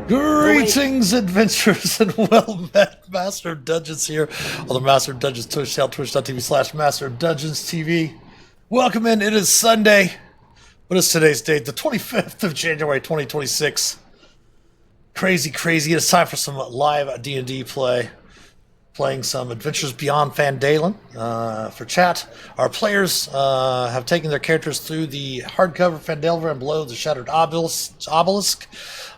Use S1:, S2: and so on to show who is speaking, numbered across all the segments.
S1: Greetings, adventurers, and well met, Master of Dungeons here on the Master of Dungeons Twitch channel, twitch.tv/Master of Dungeons TV. Welcome in, it is Sunday. What is today's date? The 25th of January, 2026. Crazy. It is time for some live D&D play. Playing some Adventures Beyond Phandalin for chat. Our players have taken their characters through the hardcover Phandalin and below the Shattered Obelisk.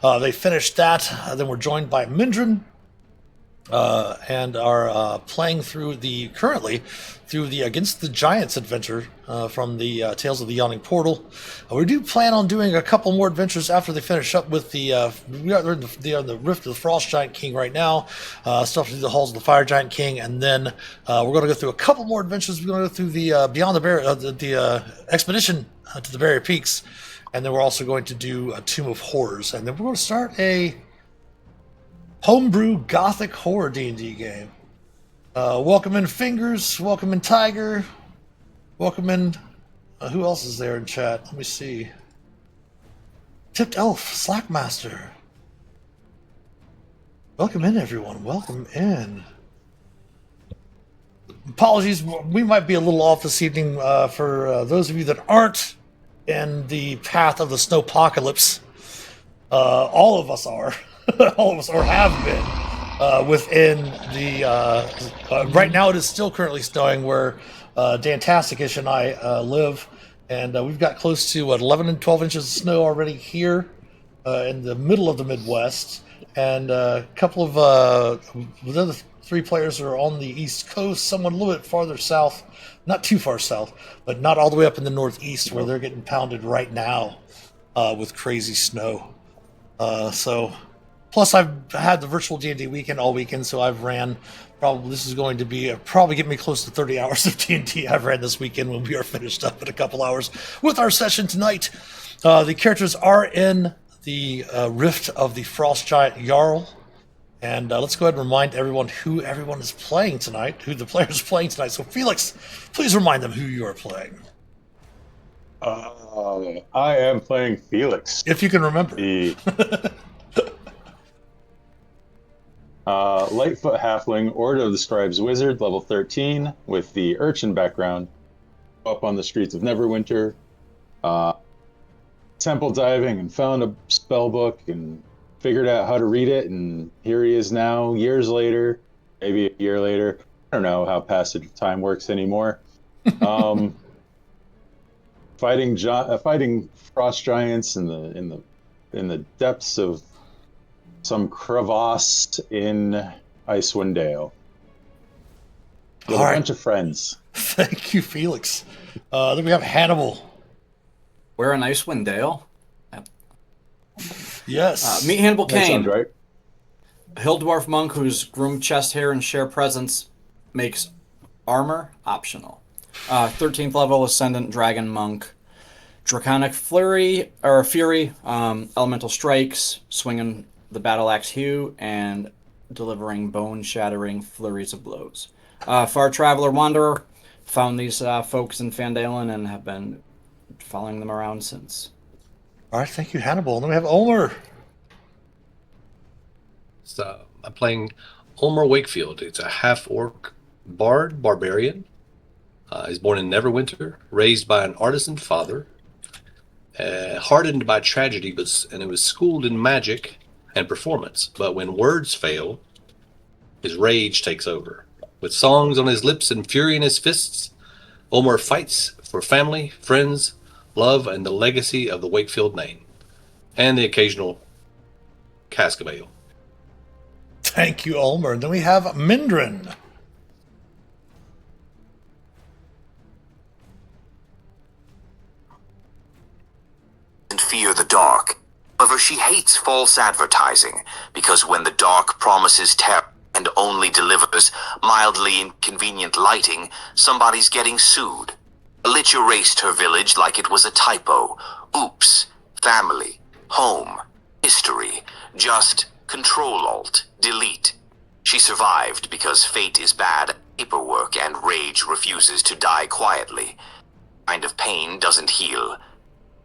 S1: They finished that. Then we're joined by Mindran and are playing currently through the Against the Giants adventure from the Tales of the Yawning Portal. We do plan on doing a couple more adventures after they finish up with we are in the Rift of the Frost Giant King right now, stuff through the Halls of the Fire Giant King, and then we're going to go through a couple more adventures. We're going to go through the Beyond the expedition to the Barrier Peaks, and then we're also going to do a Tomb of Horrors, and then we're going to start a homebrew gothic horror D&D game. Welcome in Fingers, welcome in Tiger, welcome in, who else is there in chat? Let me see. Tipped Elf, Slackmaster. Welcome in, everyone, welcome in. Apologies, we might be a little off this evening for those of you that aren't in the path of the snowpocalypse. All of us are. All of us, or have been, within the, right now it is still currently snowing where Dantastic-ish and I live, and we've got close to, 11 and 12 inches of snow already here in the middle of the Midwest, and a couple of, the other three players are on the East Coast, someone a little bit farther south, not too far south, but not all the way up in the Northeast where they're getting pounded right now with crazy snow. Plus, I've had the virtual D&D weekend all weekend, so I've ran. This is going to be probably get me close to 30 hours of D&D I've ran this weekend when we are finished up in a couple hours with our session tonight. The characters are in the Rift of the Frost Giant Jarl, and let's go ahead and remind everyone who everyone is playing tonight, who the players are playing tonight. So, Phelix, please remind them who you are playing.
S2: I am playing Phelix.
S1: If you can remember.
S2: Lightfoot Halfling, Order of the Scribes Wizard, level 13, with the Urchin background. Up on the streets of Neverwinter, temple diving, and found a spell book and figured out how to read it, and here he is now, years later, maybe a year later. I don't know how passage of time works anymore. Fighting frost giants in the depths of some crevasse in Icewind Dale. With a bunch of friends.
S1: Thank you, Phelix. Then we have Hannibal.
S3: We're in Icewind Dale?
S1: Yes.
S3: Meet Hannibal Kane.
S2: That sounds right.
S3: A hill dwarf monk whose groomed chest hair and sheer presence makes armor optional. 13th level Ascendant Dragon Monk. Draconic Fury, elemental strikes, swinging the battle axe hue, and delivering bone-shattering flurries of blows. Far Traveler Wanderer, found these folks in Phandalin and have been following them around since.
S1: All right, thank you, Hannibal. And then we have Ulmor.
S4: So I'm playing Ulmor Wakefield. It's a half-orc bard-barian. He's born in Neverwinter, raised by an artisan father, hardened by tragedy, and he was schooled in magic and performance. But when words fail, his rage takes over. With songs on his lips and fury in his fists, Ulmor fights for family, friends, love, and the legacy of the Wakefield name, and the occasional cask of ale.
S1: Thank you, Ulmor. And then we have Mindran.
S5: And fear the dark. However, she hates false advertising, because when the dark promises terror and only delivers mildly inconvenient lighting, somebody's getting sued. A lich erased her village like it was a typo. Oops. Family. Home. History. Just Control-Alt-Delete. She survived because fate is bad, paperwork, and rage refuses to die quietly. Kind of pain doesn't heal.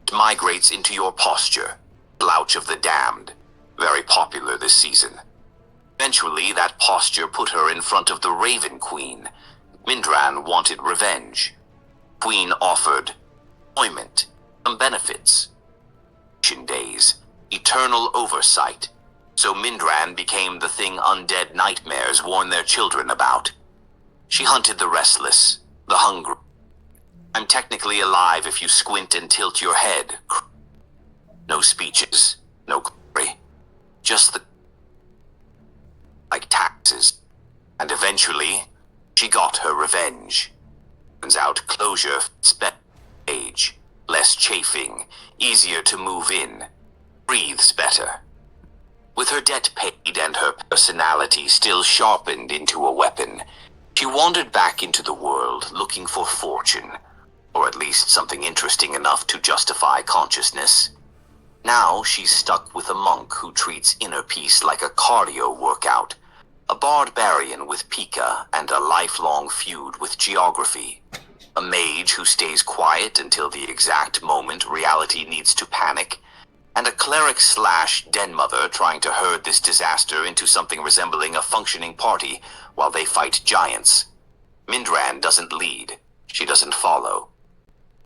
S5: It migrates into your posture. Slouch of the damned. very popular this season. Eventually, that posture put her in front of the Raven Queen. Mindran wanted revenge. Queen offered employment, some benefits, days, eternal oversight. So Mindran became the thing undead nightmares warn their children about. She hunted the restless, the hungry. I'm technically alive if you squint and tilt your head. No speeches, no glory, just the like taxes. And eventually, she got her revenge. Turns out closure fits better age, less chafing, easier to move in, breathes better. With her debt paid and her personality still sharpened into a weapon, she wandered back into the world looking for fortune, or at least something interesting enough to justify consciousness. Now she's stuck with a monk who treats inner peace like a cardio workout, a bard-barian with Pika and a lifelong feud with geography, a mage who stays quiet until the exact moment reality needs to panic, and a cleric/den mother trying to herd this disaster into something resembling a functioning party while they fight giants. Mindran doesn't lead, she doesn't follow.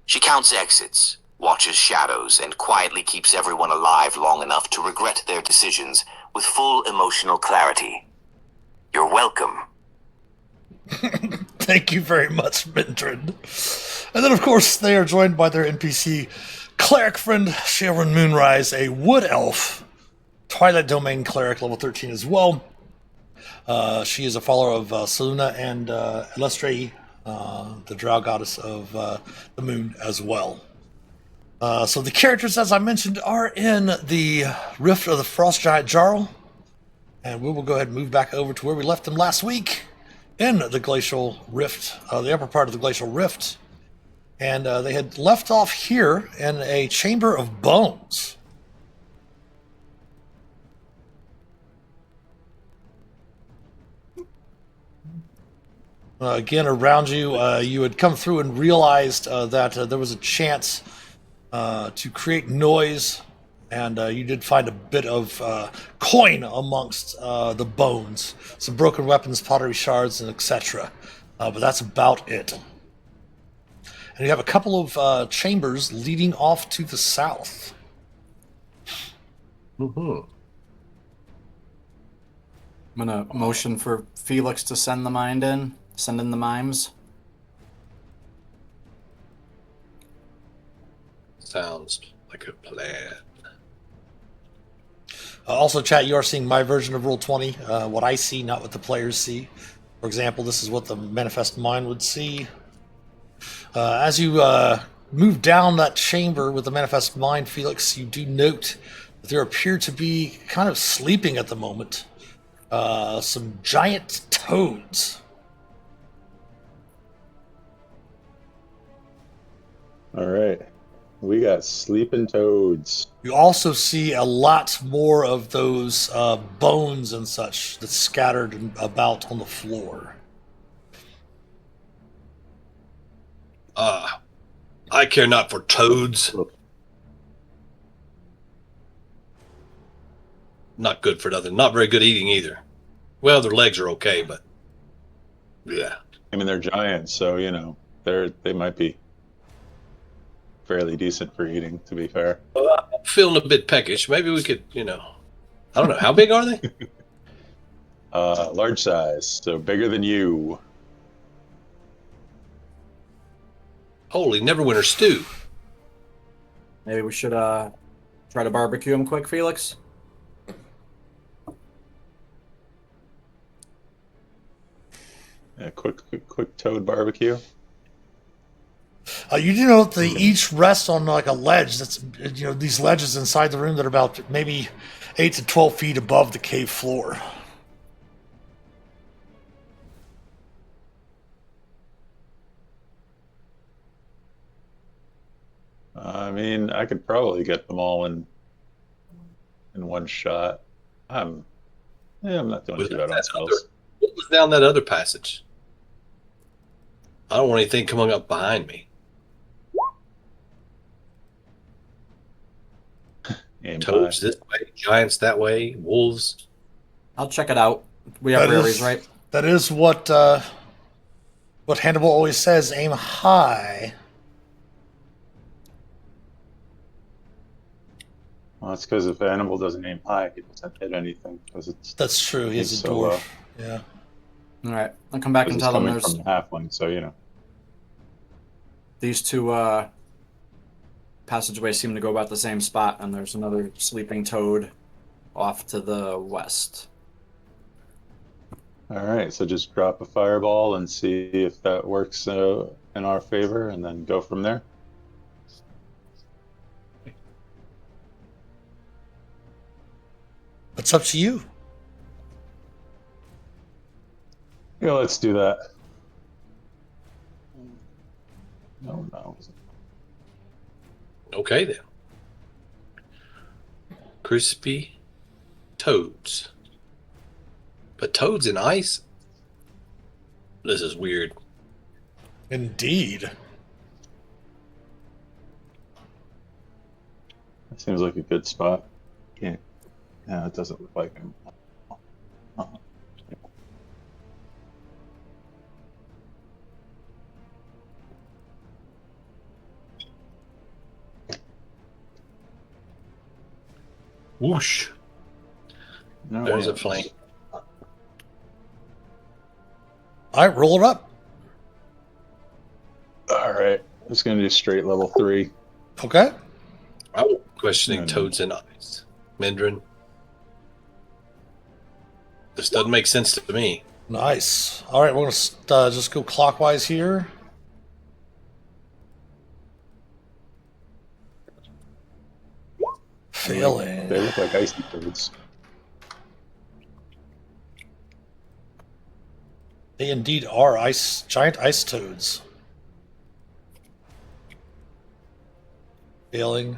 S5: She counts exits, watches shadows, and quietly keeps everyone alive long enough to regret their decisions with full emotional clarity. You're welcome.
S1: Thank you very much, Mindran. And then, of course, they are joined by their NPC cleric friend, Shae Moonrise, a wood elf, Twilight Domain cleric, level 13 as well. She is a follower of Selûne and Elestray, the drow goddess of the moon as well. So the characters, as I mentioned, are in the Rift of the Frost Giant Jarl. And we will go ahead and move back over to where we left them last week in the Glacial Rift, the upper part of the Glacial Rift. And they had left off here in a Chamber of Bones. Again, around you, you had come through and realized that there was a chance to create noise, and you did find a bit of coin amongst the bones, some broken weapons, pottery shards, and etc. But that's about it. And you have a couple of chambers leading off to the south.
S4: Mm-hmm.
S3: I'm gonna motion for Phelix to send the mind in. Send in the mimes.
S4: Sounds like a plan.
S1: Also, chat, you are seeing my version of Rule 20, what I see, not what the players see. For example, this is what the Manifest Mind would see. As you move down that chamber with the Manifest Mind, Phelix, you do note that there appear to be, kind of sleeping at the moment, some giant toads.
S2: All right. We got sleeping toads.
S1: You also see a lot more of those bones and such that's scattered about on the floor.
S4: I care not for toads. Not good for nothing. Not very good eating either. Well, their legs are okay, but yeah.
S2: I mean, they're giants, so you know they might be fairly decent for eating. To be fair,
S4: Well, I'm feeling a bit peckish. Maybe we could, I don't know. How big are they?
S2: large size, so bigger than you.
S4: Holy Neverwinter stew.
S3: Maybe we should try to barbecue him quick, Phelix.
S2: A quick toad barbecue.
S1: You do know that they each rest on like a ledge. That's these ledges inside the room that are about maybe 8 to 12 feet above the cave floor.
S2: I mean, I could probably get them all in one shot. I'm not doing too bad on spells.
S4: What was down that other passage? I don't want anything coming up behind me.
S2: Aim
S4: Toads
S2: high.
S4: this way, giants that way, wolves.
S3: I'll check it out. We have
S1: That
S3: priorities,
S1: is
S3: right?
S1: that is what Hannibal always says: aim high.
S2: Well, that's because if Hannibal doesn't aim high, he doesn't hit anything because it's
S1: That's true. He's a
S2: so
S1: dwarf.
S2: low.
S1: Yeah.
S3: All right. I'll come back
S2: Because
S3: and
S2: it's
S3: tell them
S2: coming
S3: there's
S2: from the halfling, so you know.
S3: these two passageways seem to go about the same spot, and there's another sleeping toad off to the west.
S2: All right, so just drop a fireball and see if that works in our favor, and then go from there.
S1: It's up to you.
S2: Yeah, let's do that. No.
S4: Okay then. Crispy toads. But toads in ice? This is weird.
S1: Indeed.
S2: That seems like a good spot. Can't. Yeah, it doesn't look like him.
S4: Whoosh.
S2: No,
S4: There's
S2: yeah.
S4: a flame.
S1: All right, roll it up.
S2: All right, it's gonna do straight level 3.
S1: Okay.
S4: I'm questioning
S2: No.
S4: toads in ice. Mindran. This doesn't make sense to me.
S1: Nice. All right, we're going to just go clockwise here. Failing.
S2: They look like icy toads.
S1: They indeed are giant ice toads. Failing.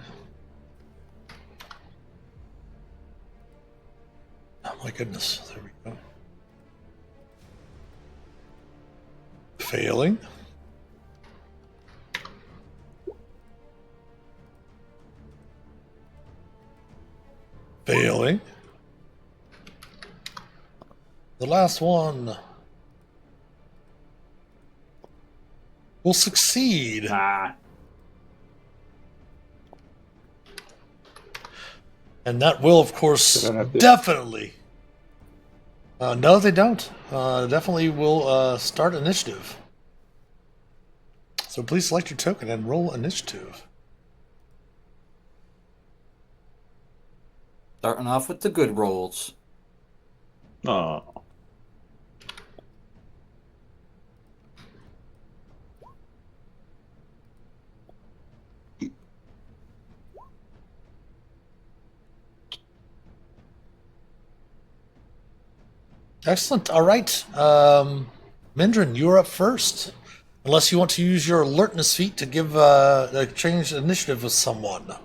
S1: Oh my goodness. There we go. Failing. Failing. The last one will succeed.
S3: Ah.
S1: And that will, of course,
S2: They don't have to-
S1: definitely. No, they don't. Definitely will start initiative. So please select your token and roll initiative.
S3: Starting off with the good rolls.
S2: Oh,
S1: Excellent. All right. Mindran, you're up first. Unless you want to use your alertness feat to give change initiative with someone.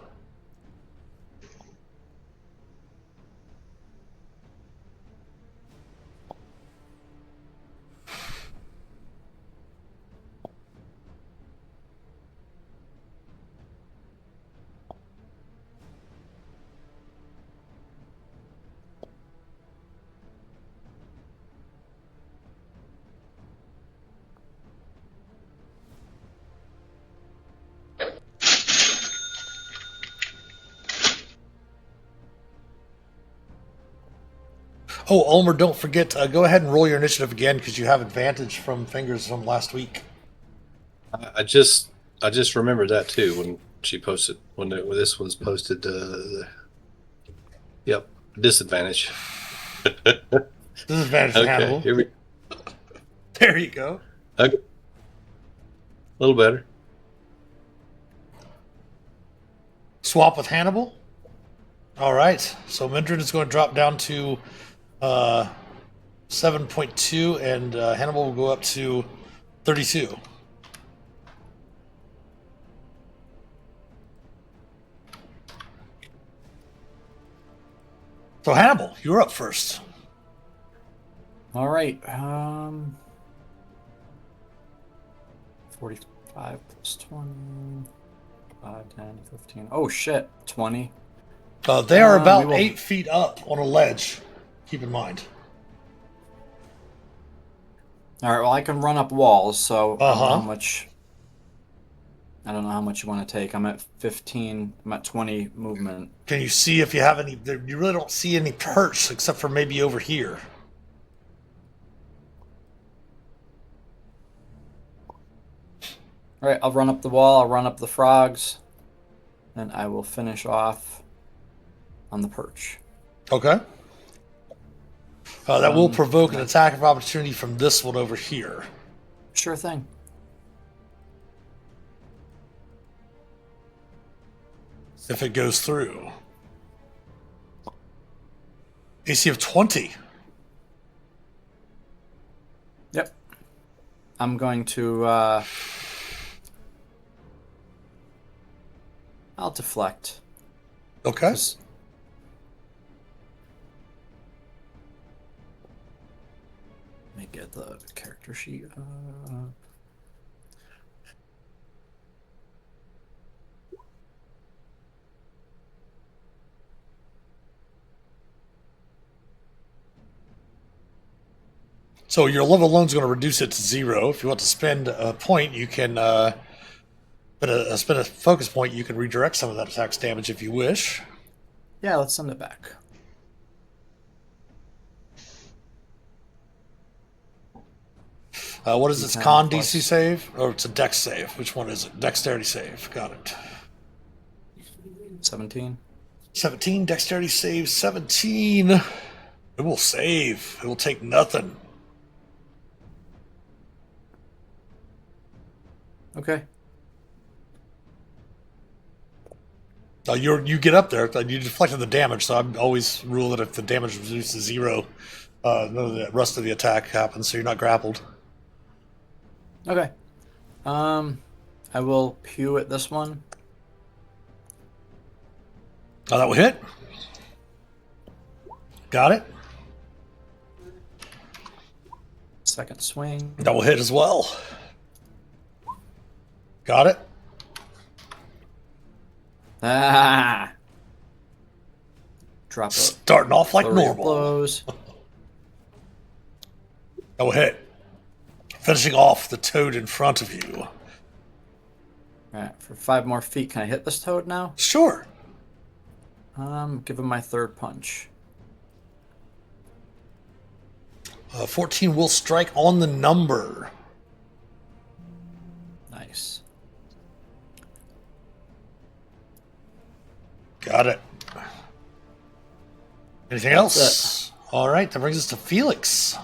S1: Oh, Ulmor, don't forget, go ahead and roll your initiative again because you have advantage from fingers from last week.
S4: I just remembered that too when she posted when this was posted. Yep, disadvantage.
S1: Disadvantage to Hannibal.
S4: Here we
S1: There you go.
S4: okay. A little better.
S1: Swap with Hannibal. All right. So Mindran is going to drop down to 7.2, and Hannibal will go up to 32. So Hannibal, you're up first.
S3: All right. 45 plus 20. 5, 10, 15. Oh, shit. 20.
S1: They are about
S3: we will-
S1: 8 feet up on a ledge. Keep in mind.
S3: All right. Well, I can run up walls, so I don't know
S1: Uh-huh.
S3: how much. I don't know how much you want to take. I'm at 15. I'm at 20 movement.
S1: Can you see if you have any? You really don't see any perch except for maybe over here.
S3: All right. I'll run up the wall. I'll run up the frogs, and I will finish off on the perch.
S1: Okay. That will provoke an attack of opportunity from this one over here.
S3: Sure thing.
S1: If it goes through. AC of 20.
S3: Yep. I'm going to. I'll deflect.
S1: Okay.
S3: 'Cause- Let me get the character sheet.
S1: So your level alone is going to reduce it to 0. If you want to spend a point, you can spend a focus point. You can redirect some of that attack's damage if you wish.
S3: Yeah, let's send it back.
S1: What is its
S3: D10
S1: con
S3: plus-
S1: DC save? Or it's a dex save. Which one is it? Dexterity save. Got it.
S3: 17.
S1: 17. Dexterity save 17. It will save. It will take nothing.
S3: Okay.
S1: You get up there. You deflected the damage, so I always rule that if the damage reduces to 0, none of the rest of the attack happens, so you're not grappled.
S3: Okay. I will pew at this one.
S1: Oh, that will hit. Got it.
S3: Second swing.
S1: That will hit as well. Got it.
S3: Ah! Drop a
S1: Starting off like
S3: flurry of
S1: normal.
S3: blows.
S1: That will hit. Finishing off the toad in front of you.
S3: Alright, for 5 more feet, can I hit this toad now?
S1: Sure.
S3: Give him my third punch.
S1: 14 will strike on the number.
S3: Nice.
S1: Got it. Anything
S3: That's
S1: else? All right, that brings us to Phelix.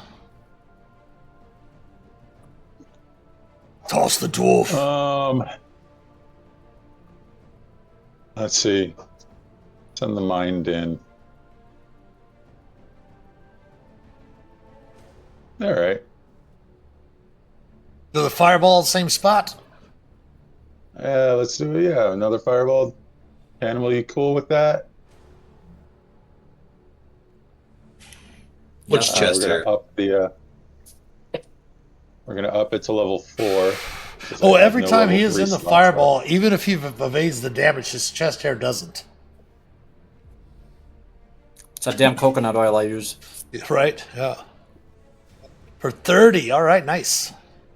S1: Toss the dwarf.
S2: Let's see. Send the mind in. All right.
S1: Do the fireball same spot?
S2: Let's do it. Yeah, another fireball. Hannibal, you cool with that?
S4: Which
S3: Yes.
S4: chest
S2: we're
S4: hair?
S2: gonna up the. We're gonna up it to level 4. 'cause
S1: Oh,
S2: I have
S1: every
S2: no
S1: time
S2: level
S1: he is
S2: 3
S1: in the
S2: slots
S1: fireball, even if he evades the damage, his chest hair doesn't.
S3: It's that damn coconut oil I use.
S1: Right? Yeah. For 30. All right, nice.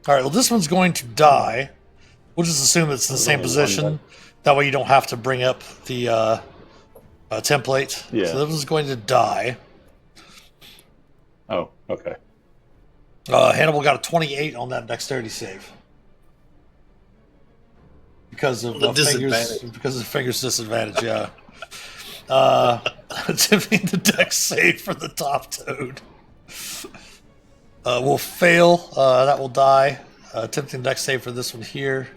S1: All right, well, this one's going to die. We'll just assume it's in the same
S2: only one
S1: position. That way you don't have to bring up the template.
S2: Yeah.
S1: So this one's going to die.
S2: Oh, okay.
S1: Hannibal got a 28 on that dexterity save. Because of
S4: The
S1: fingers,
S4: disadvantage.
S1: because of fingers disadvantage, yeah. Attempting the dex save for the top toad. Will fail. That will die. Attempting dex save for this one here.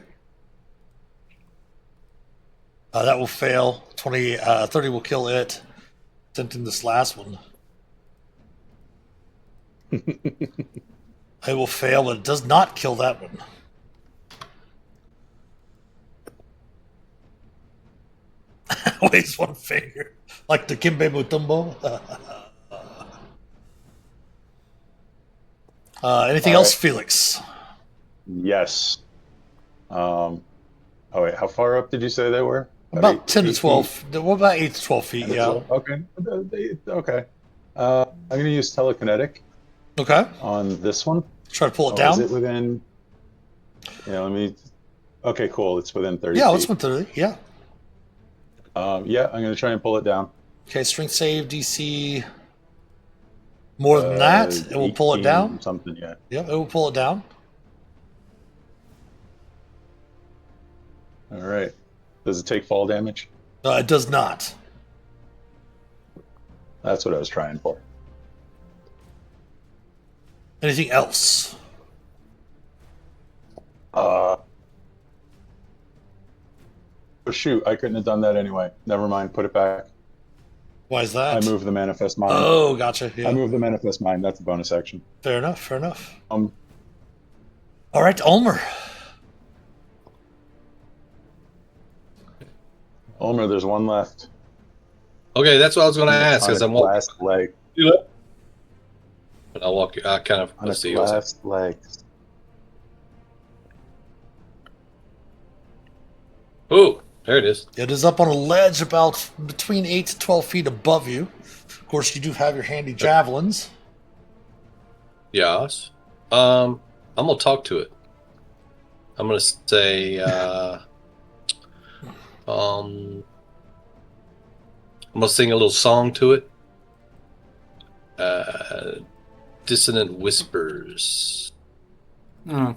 S1: That will fail. 30 will kill it. Attempting this last one. It will fail, but it does not kill that one. Waves one finger. Like the Kimbe Mutombo. Anything
S2: All
S1: else,
S2: right.
S1: Felix?
S2: Yes. Oh wait, how far up did you say they were?
S1: About 10 to
S2: 8
S1: 12.
S2: feet?
S1: What about 8 to 12 feet?
S2: 10 to
S1: Yeah.
S2: 12? Okay. Okay. I'm going to use telekinetic
S1: Okay.
S2: on this one.
S1: Try to pull it
S2: Oh,
S1: down.
S2: is it within? Yeah, let me. Okay, cool. It's within 30
S1: Yeah,
S2: feet.
S1: let's went through it. Yeah.
S2: Yeah, I'm going to try and pull it down.
S1: Okay, strength save, DC. More than that, it will pull it
S2: 18
S1: down.
S2: Something, yeah.
S1: Yeah, it will pull it down.
S2: All right. Does it take fall damage?
S1: It does not.
S2: That's what I was trying for.
S1: Anything else?
S2: Oh, shoot, I couldn't have done that anyway. Never mind, put it back.
S1: Why is that?
S2: I moved the manifest mind.
S1: Oh, gotcha. Yeah.
S2: I moved the manifest mind. That's a bonus action.
S1: Fair enough. Fair enough.
S2: Um,
S1: All right, Ulmor.
S2: Ulmor, there's one left.
S4: Okay, that's what I was going to ask.
S2: On
S4: As
S2: its
S4: I'm walking,
S2: last leg.
S4: I'll walk. I kind of
S2: On
S4: let's
S2: its
S4: see. What's that?
S2: last legs.
S4: Oh, there it is.
S1: It is up on a ledge about between 8 to 12 feet above you. Of course, you do have your handy javelins.
S4: Yes. I'm gonna talk to it. I'm gonna say, I'm gonna sing a little song to it. Dissonant whispers.
S3: Hmm.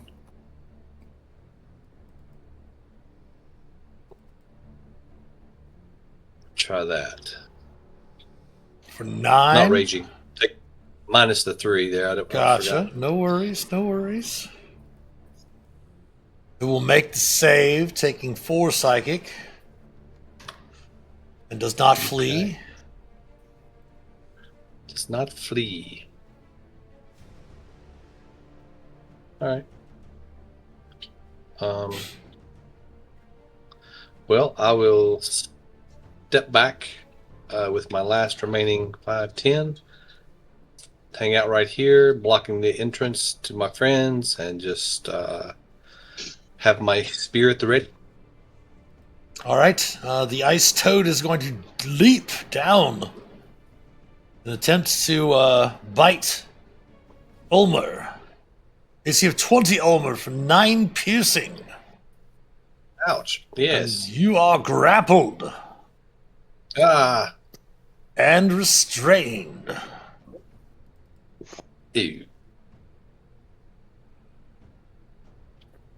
S4: Try that.
S1: For 9.
S4: Not raging. Take minus the 3 there. I
S1: Gotcha.
S4: forgot.
S1: No worries. No worries. It will make the save, taking 4 psychic. And does not flee.
S4: Does not flee. All right. Well, I will step back with my last remaining 5-10. Hang out right here, blocking the entrance to my friends, and just have my spear at the ready.
S1: All right. The ice toad is going to leap down and attempt to bite Ulmor. AC of 20 Ulmor for 9 piercing.
S4: Ouch. Yes.
S1: You are grappled
S4: Ah.
S1: and restrained.
S4: Ew.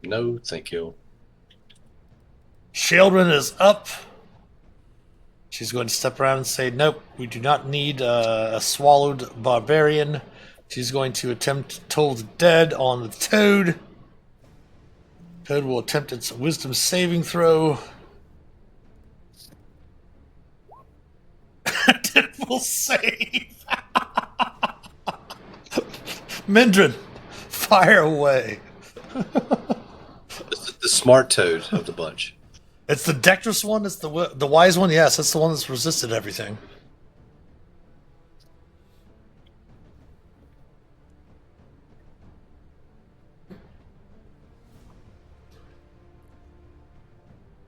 S4: No, thank you.
S1: Sheldon is up. She's going to step around and say, nope, we do not need a swallowed barbarian. She's going to attempt to toll the dead on the toad. Toad will attempt its wisdom saving throw. It will save. Mindran, fire away.
S4: The smart toad of the bunch.
S1: It's the dexterous one. It's the wise one. Yes, that's the one that's resisted everything.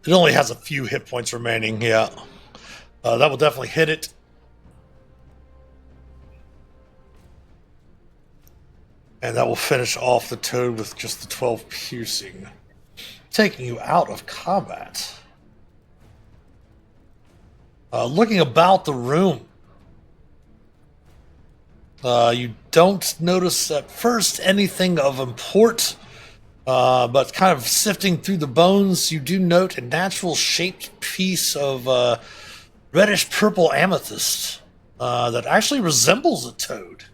S1: It only has a few hit points remaining. Yeah, that will definitely hit it. And that will finish off the toad with just the 12 piercing, taking you out of combat. Looking about the room, you don't notice at first anything of import, but kind of sifting through the bones, you do note a natural shaped piece of reddish purple amethyst that actually resembles a toad.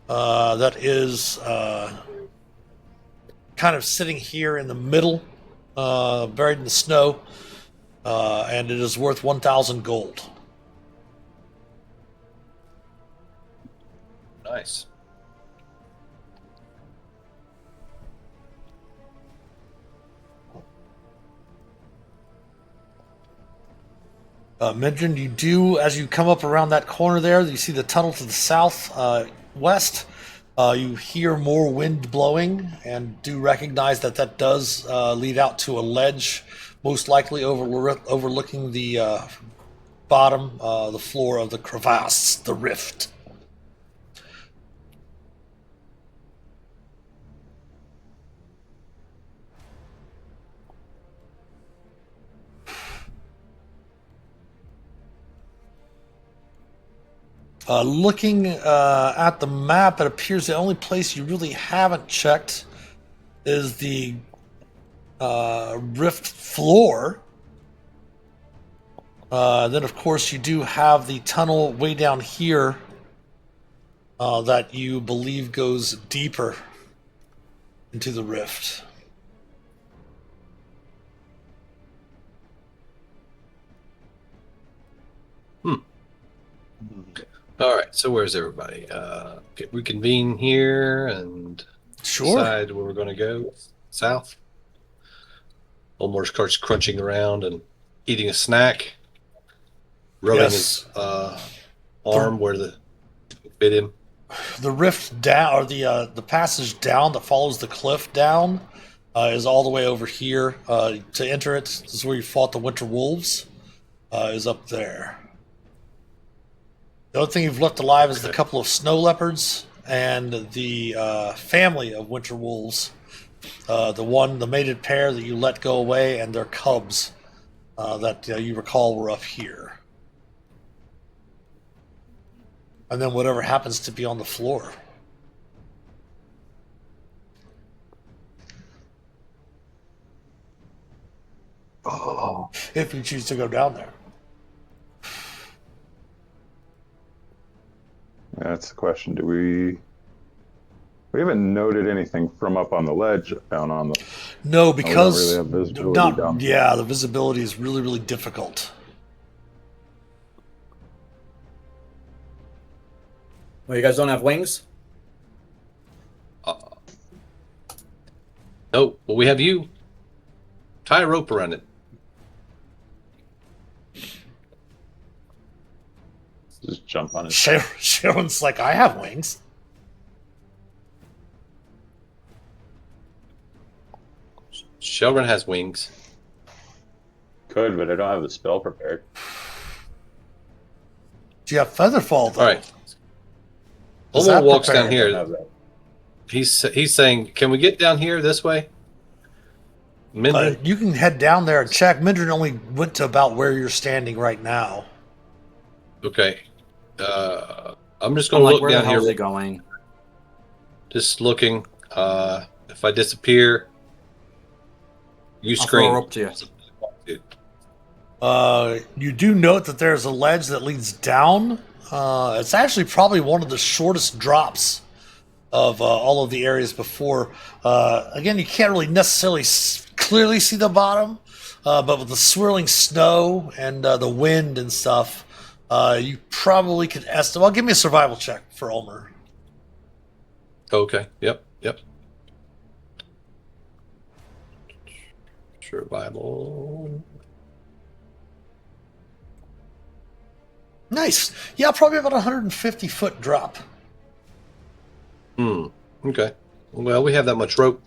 S1: That is kind of sitting here in the middle, buried in the snow, and it is worth 1,000 gold.
S4: Nice.
S1: Mindran, you do, as you come up around that corner there, you see the tunnel to the south west. You hear more wind blowing and do recognize that that does lead out to a ledge, most likely overlooking the bottom, the floor of the crevasse, the rift. Looking at the map, it appears the only place you really haven't checked is the rift floor. Then, of course, you do have the tunnel way down here that you believe goes deeper into the rift.
S4: All right, so where's everybody? Reconvene here and decide where we're going to go. South. Ulmor starts crunching around and eating a snack, rubbing his arm where the bit him.
S1: The rift down, or the passage down that follows the cliff down, is all the way over here. To enter it, this is where you fought the winter wolves. Is up there. The only thing you've left alive is the couple of snow leopards and the family of winter wolves. The mated pair that you let go away, and their cubs that you recall were up here. And then whatever happens to be on the floor. Oh, if you choose to go down there.
S2: That's the question. We haven't noted anything from up on the ledge down on the...
S1: No, because
S2: we don't really have visibility down.
S1: Yeah, the visibility is really, really difficult.
S3: Well, you guys don't have wings?
S4: No, well, we have you. Tie a rope around it.
S2: Just jump on it.
S1: Sharon's like, I have wings.
S4: Shelburne has wings.
S2: Could, but I don't have a spell prepared.
S1: Do you have Featherfall, though?
S4: All right. Ulmor walks down here. He's saying, can we get down here this way? Mindran?
S1: You can head down there and check. Mindran only went to about where you're standing right now.
S4: Okay. I'm just going to look
S3: where
S4: down
S3: the hell
S4: here.
S3: Is it going?
S4: Just looking. If I disappear, you
S3: I'll
S4: scream.
S3: throw a rope to you.
S1: You do note that there's a ledge that leads down. It's actually probably one of the shortest drops of all of the areas before. Again, you can't really necessarily clearly see the bottom, but with the swirling snow and the wind and stuff, you probably could estimate. Well, give me a survival check for Ulmor.
S4: Okay. Yep. Survival.
S1: Nice. Yeah, probably about 150-foot drop.
S4: Okay. Well, we have that much rope.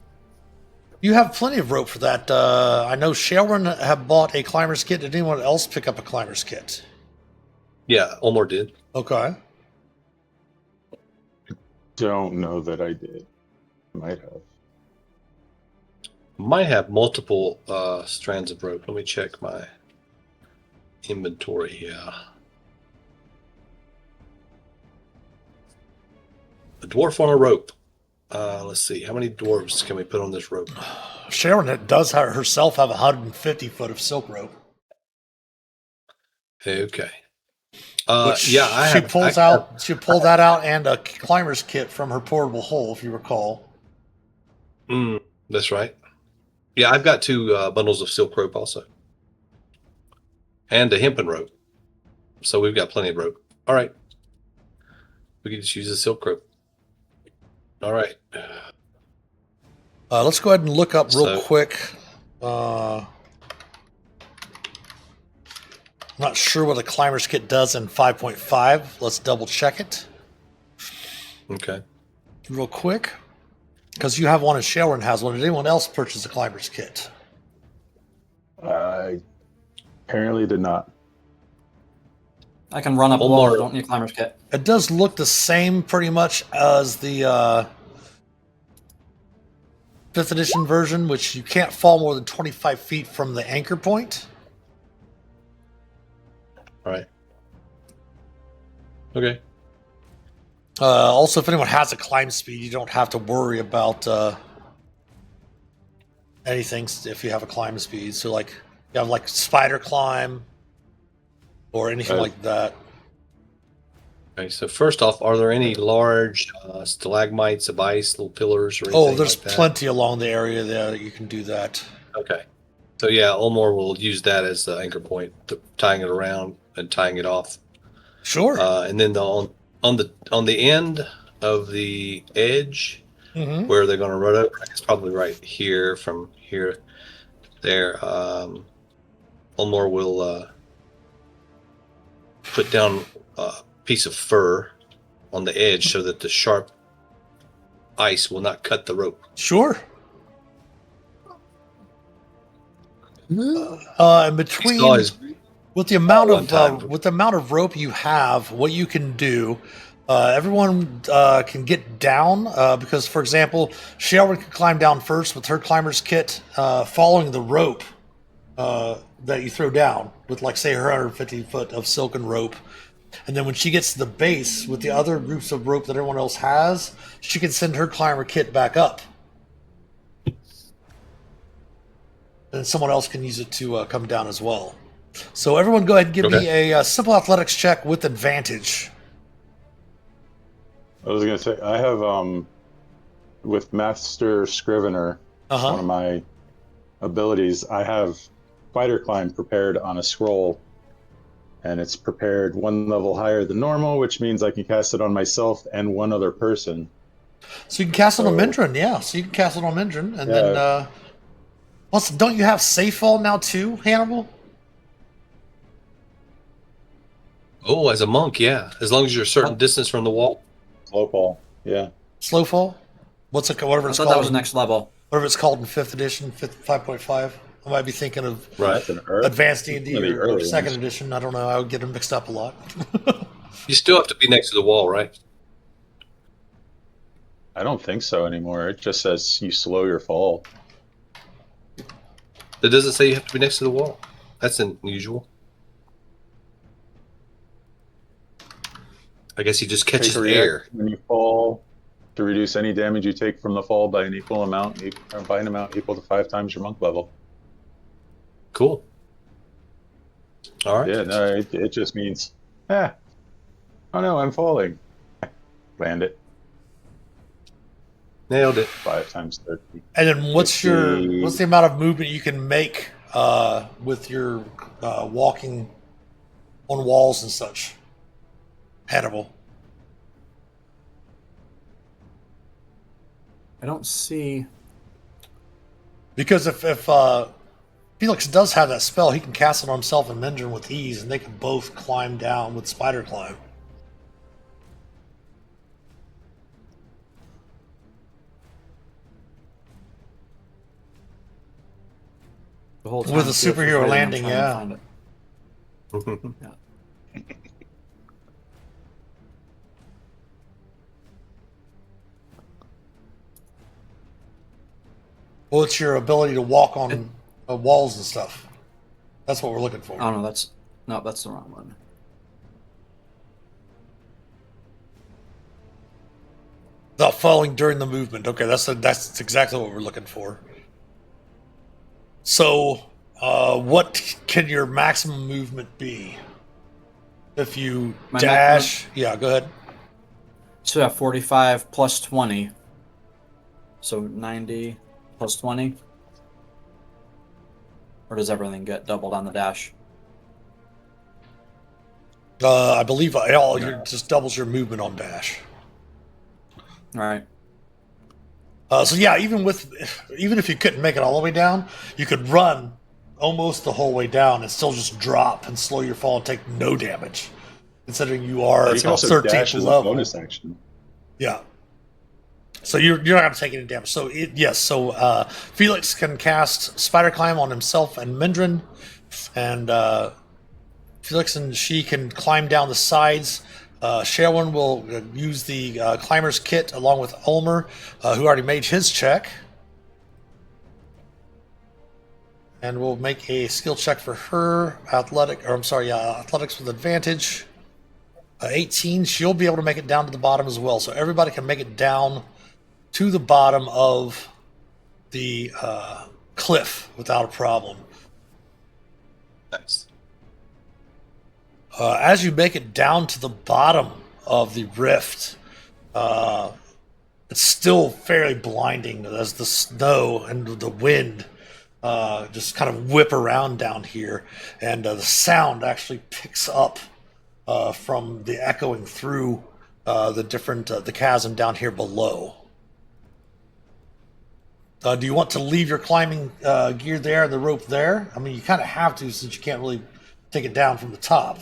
S1: You have plenty of rope for that. I know Sharon have bought a climber's kit. Did anyone else pick up a climber's kit?
S4: Yeah, Ulmor did.
S1: Okay.
S2: Don't know that I did. Might have.
S4: Might have multiple strands of rope. Let me check my inventory here. A dwarf on a rope. Let's see. How many dwarves can we put on this rope?
S1: Sharon does herself have 150 foot of silk rope.
S4: Okay.
S1: She pulled that out and a climber's kit from her portable hole, if you recall.
S4: That's right. Yeah, I've got 2 bundles of silk rope also. And a hempen rope. So we've got plenty of rope. All right. We can just use the silk rope. All right.
S1: Let's go ahead and look up real quick. I'm not sure what a climber's kit does in 5.5. Let's double check it.
S4: Okay.
S1: real quick, because you have one and Sharon has one. Did anyone else purchase a climber's kit?
S2: I apparently did not.
S3: I can run up a wall. I don't need a climber's kit.
S1: It does look the same pretty much as the 5th edition version, which you can't fall more than 25 feet from the anchor point.
S4: Right. Okay.
S1: Also, if anyone has a climb speed, you don't have to worry about anything if you have a climb speed. So, like, you have like spider climb or anything like that.
S4: Okay, so first off, are there any large stalagmites of ice, little pillars, or anything?
S1: Oh, there's
S4: like that?
S1: plenty along the area there that you can do that.
S4: Okay. So yeah, Ulmor will use that as the anchor point, tying it around and tying it off.
S1: Sure.
S4: And then on the end of the edge, where they're going to run over, it's probably right here from here there. Ulmor will put down a piece of fur on the edge so that the sharp ice will not cut the rope.
S1: Sure. In between, with the amount of rope you have, what you can do, everyone can get down because, for example, Sharon can climb down first with her climber's kit, following the rope that you throw down with, like, say, her 150 foot of silken rope. And then when she gets to the base with the other groups of rope that everyone else has, she can send her climber kit back up. And someone else can use it to come down as well. So everyone go ahead and give me a simple athletics check with advantage.
S2: I was going to say, I have, with Master Scrivener, one of my abilities, I have Spider Climb prepared on a scroll. And it's prepared one level higher than normal, which means I can cast it on myself and one other person.
S1: So you can cast it on Mindran, yeah. So you can cast it on Mindran. And then, also, don't you have safe fall now too, Hannibal?
S4: Oh, as a monk, yeah. As long as you're a certain distance from the wall.
S2: Slow fall, yeah.
S1: Slow fall? Whatever it's
S3: I thought
S1: called.
S3: that was next level.
S1: Whatever it's called in 5th edition, 5.5. I might be thinking of Advanced D&D or 2nd edition. I don't know. I would get them mixed up a lot.
S4: You still have to be next to the wall, right?
S2: I don't think so anymore. It just says you slow your fall.
S4: It doesn't say you have to be next to the wall. That's unusual. I guess he just catches air
S2: when you fall to reduce any damage you take from the fall by an equal amount, by an amount equal to 5 times your monk level.
S4: Cool. All right.
S2: Yeah, no, it just means, oh no, I'm falling. Land it.
S4: Nailed it.
S2: 5 times 30.
S1: And then what's the amount of movement you can make with your walking on walls and such, Hannibal?
S3: I don't see.
S1: Because if Phelix does have that spell, he can cast it on himself and Mindran with ease, and they can both climb down with spider climb.
S3: The whole time
S1: With a superhero landing, yeah. Well, it's your ability to walk on walls and stuff. That's what we're looking for.
S3: Oh no, that's the wrong one.
S1: Not falling during the movement. Okay, that's exactly what we're looking for. So, what can your maximum movement be? If you dash, yeah, go ahead.
S3: So yeah, 45 plus 20. So 90 plus 20. Or does everything get doubled on the dash?
S1: I believe it just doubles your movement on dash.
S3: All right.
S1: So yeah, even if you couldn't make it all the way down, you could run almost the whole way down and still just drop and slow your fall and take no damage, considering you are 13th
S2: dash as a
S1: level.
S2: bonus action.
S1: Yeah. So you're not going to take any damage. So yes. So Phelix can cast Spider Climb on himself and Mindran, and Phelix and she can climb down the sides. Shae will use the climber's kit along with Ulmor, who already made his check. And we'll make a skill check for her. Athletics with advantage. 18. She'll be able to make it down to the bottom as well. So everybody can make it down to the bottom of the cliff without a problem.
S4: Nice.
S1: As you make it down to the bottom of the rift, it's still fairly blinding as the snow and the wind just kind of whip around down here, and the sound actually picks up from the echoing through the chasm down here below. Do you want to leave your climbing gear there and the rope there? I mean, you kind of have to, since you can't really take it down from the top.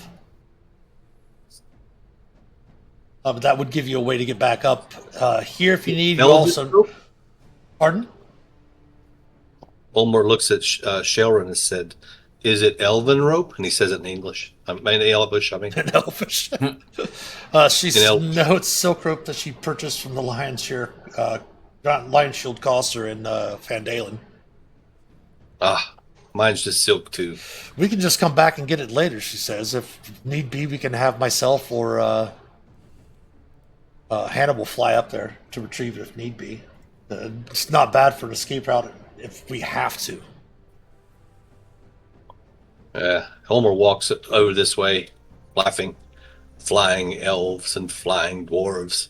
S1: But that would give you a way to get back up here if you need. You also, pardon?
S4: Ulmor looks at Shae and said, "Is it elven rope?" And he says it in English. Elvish.
S1: In Elvish. No, it's silk rope that she purchased from the Lion Shield Coster in Phandalin.
S4: Mine's just silk too.
S1: We can just come back and get it later, she says. If need be, we can have myself or Hannibal fly up there to retrieve it if need be. It's not bad for an escape route if we have to.
S4: Ulmor walks over this way, laughing. Flying elves and flying dwarves.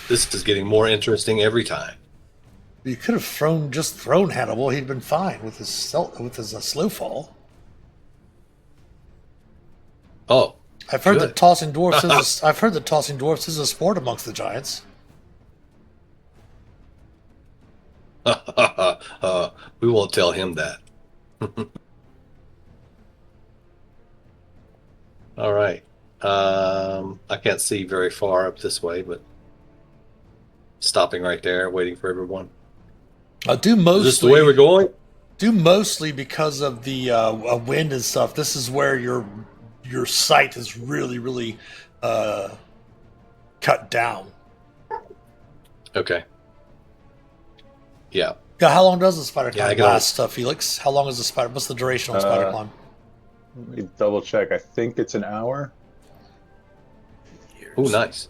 S4: This is getting more interesting every time.
S1: You could have thrown Hannibal. He'd been fine with his slow fall.
S4: Oh,
S1: I've heard that tossing dwarfs is a sport amongst the giants.
S4: We won't tell him that. All right. I can't see very far up this way, but stopping right there, waiting for everyone. Is this the way we're going?
S1: Do mostly because of the wind and stuff. This is where your sight is really, really cut down.
S4: Okay. Yeah.
S1: How long does the spider climb last, Phelix? How long is the spider? What's the duration on spider climb?
S2: Let me double check. I think it's an hour.
S4: Oh, nice.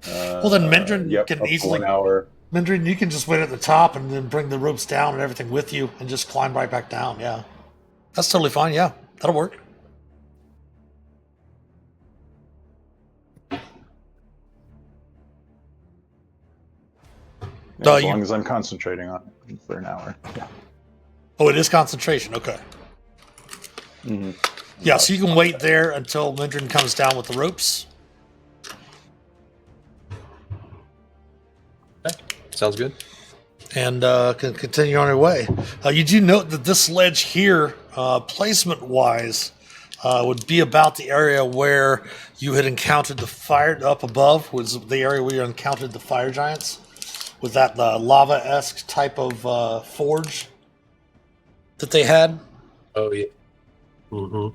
S1: Well, then Mindran can easily.
S2: 1 hour.
S1: Mindran, you can just wait at the top and then bring the ropes down and everything with you and just climb right back down. Yeah, that's totally fine. Yeah, that'll work.
S2: Yeah, as long as I'm concentrating on it for an hour. Yeah.
S1: Oh, it is concentration. Okay.
S2: Mm-hmm.
S1: Yeah, so you can wait there until Mindran comes down with the ropes.
S4: Okay. Sounds good.
S1: And can continue on your way. You do note that this ledge here, placement-wise, would be about the area where you had encountered the fire. Up above was the area where you encountered the fire giants. Was that the lava-esque type of forge that they had?
S4: Oh, yeah. Mm-hmm.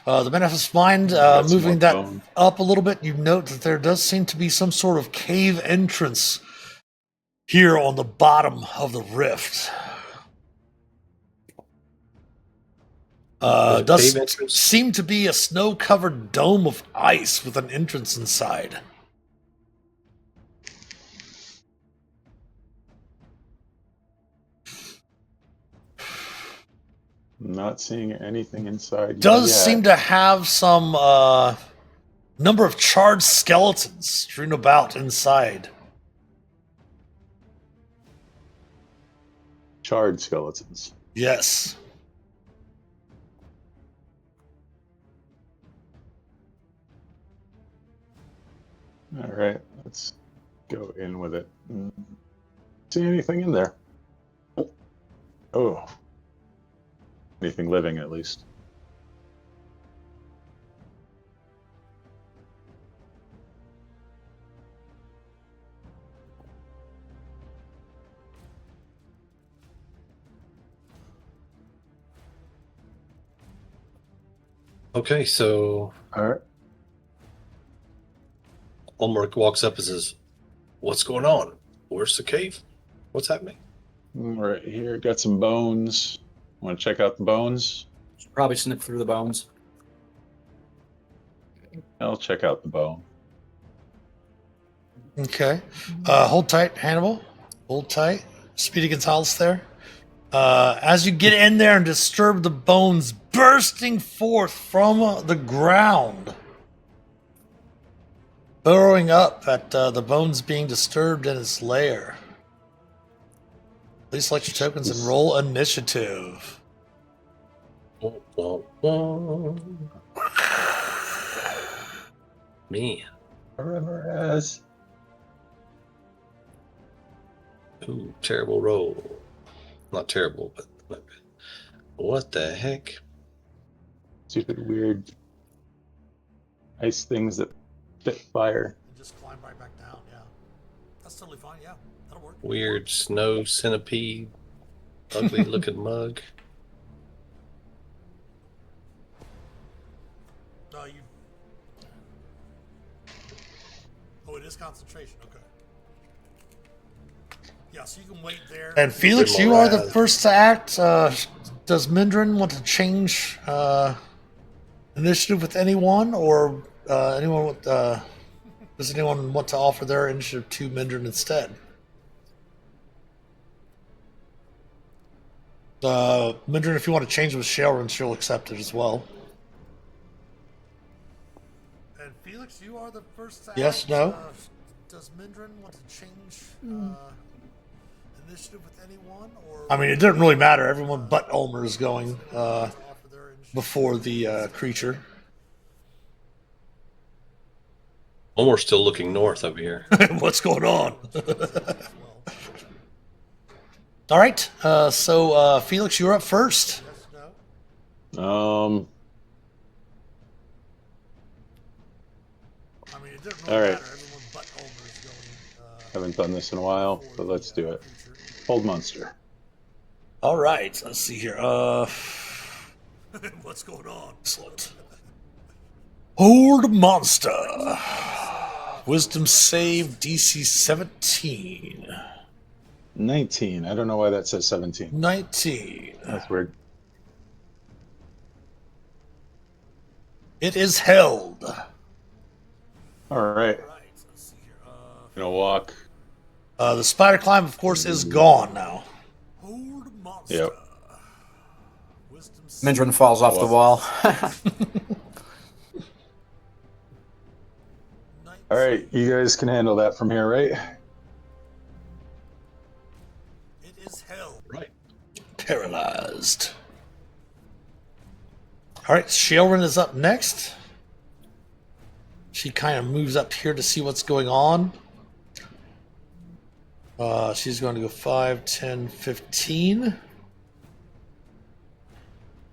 S1: The Manifest Mind, moving that up a little bit, you note that there does seem to be some sort of cave entrance here on the bottom of the rift. Does seem to be a snow-covered dome of ice with an entrance inside.
S2: I'm not seeing anything inside.
S1: Does seem to have some number of charred skeletons strewn about inside.
S2: Charred skeletons.
S1: Yes.
S2: All right, let's go in with it. See anything in there? Oh. Anything living, at least.
S4: Okay, so
S2: All right.
S4: Ulmor walks up and says, "What's going on? Where's the cave? What's happening?"
S2: Right here, got some bones. Want to check out the bones?
S3: Should probably snip through the bones.
S2: I'll check out the bone.
S1: Okay. Hold tight, Hannibal. Hold tight. Speedy Gonzalez there. As you get in there and disturb the bones bursting forth from the ground, burrowing up at the bones being disturbed in its lair. Please select your tokens and roll initiative.
S4: Man.
S2: Forever has.
S4: Ooh, terrible roll. Not terrible, but what the heck?
S2: Stupid, weird ice things that spit fire.
S1: Just climb right back down, yeah. That's totally fine, yeah. That'll work.
S4: Weird snow centipede, ugly looking mug.
S1: Oh, it is concentration, okay. Yeah, so you can wait there. And Phelix, you are the first to act. Does Mindran want to change initiative with anyone, or anyone with? Does anyone want to offer their initiative to Mindran instead? Mindran, if you want to change with Shae, she'll accept it as well. And Phelix, you are the first to
S6: Yes,
S1: act.
S6: no?
S1: Does Mindran want to change initiative with anyone? Or I mean, it doesn't really matter. Everyone but Ulmor is going before the creature.
S4: Ulmor's still looking north over here.
S1: What's going on? All right. So Phelix, you're up first.
S2: All right. Haven't done this in a while, but let's do it. Hold monster.
S1: All right. Let's see here. What's going on? Excellent. Hold monster. Wisdom save DC 17.
S2: 19. I don't know why that says 17.
S1: 19.
S2: That's weird.
S1: It is held.
S2: All right. Gonna walk.
S1: The spider climb, of course, is gone now.
S2: Yep.
S3: Mindran falls off the wall.
S2: All right, you guys can handle that from here, right?
S1: It is held.
S4: Right.
S1: Paralyzed. All right, Shae is up next. She kind of moves up here to see what's going on. She's going to go 5, 10, 15.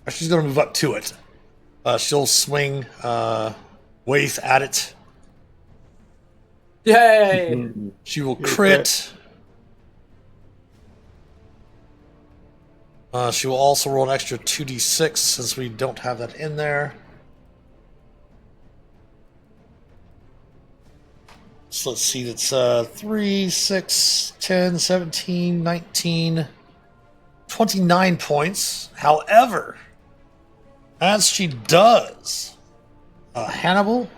S1: She's going to move up to it. She'll swing Waith at it.
S3: Yay!
S1: She will crit. She will also roll an extra 2d6 since we don't have that in there. So let's see, that's 3, 6, 10, 17, 19, 29 points. However, as she does, Hannibal,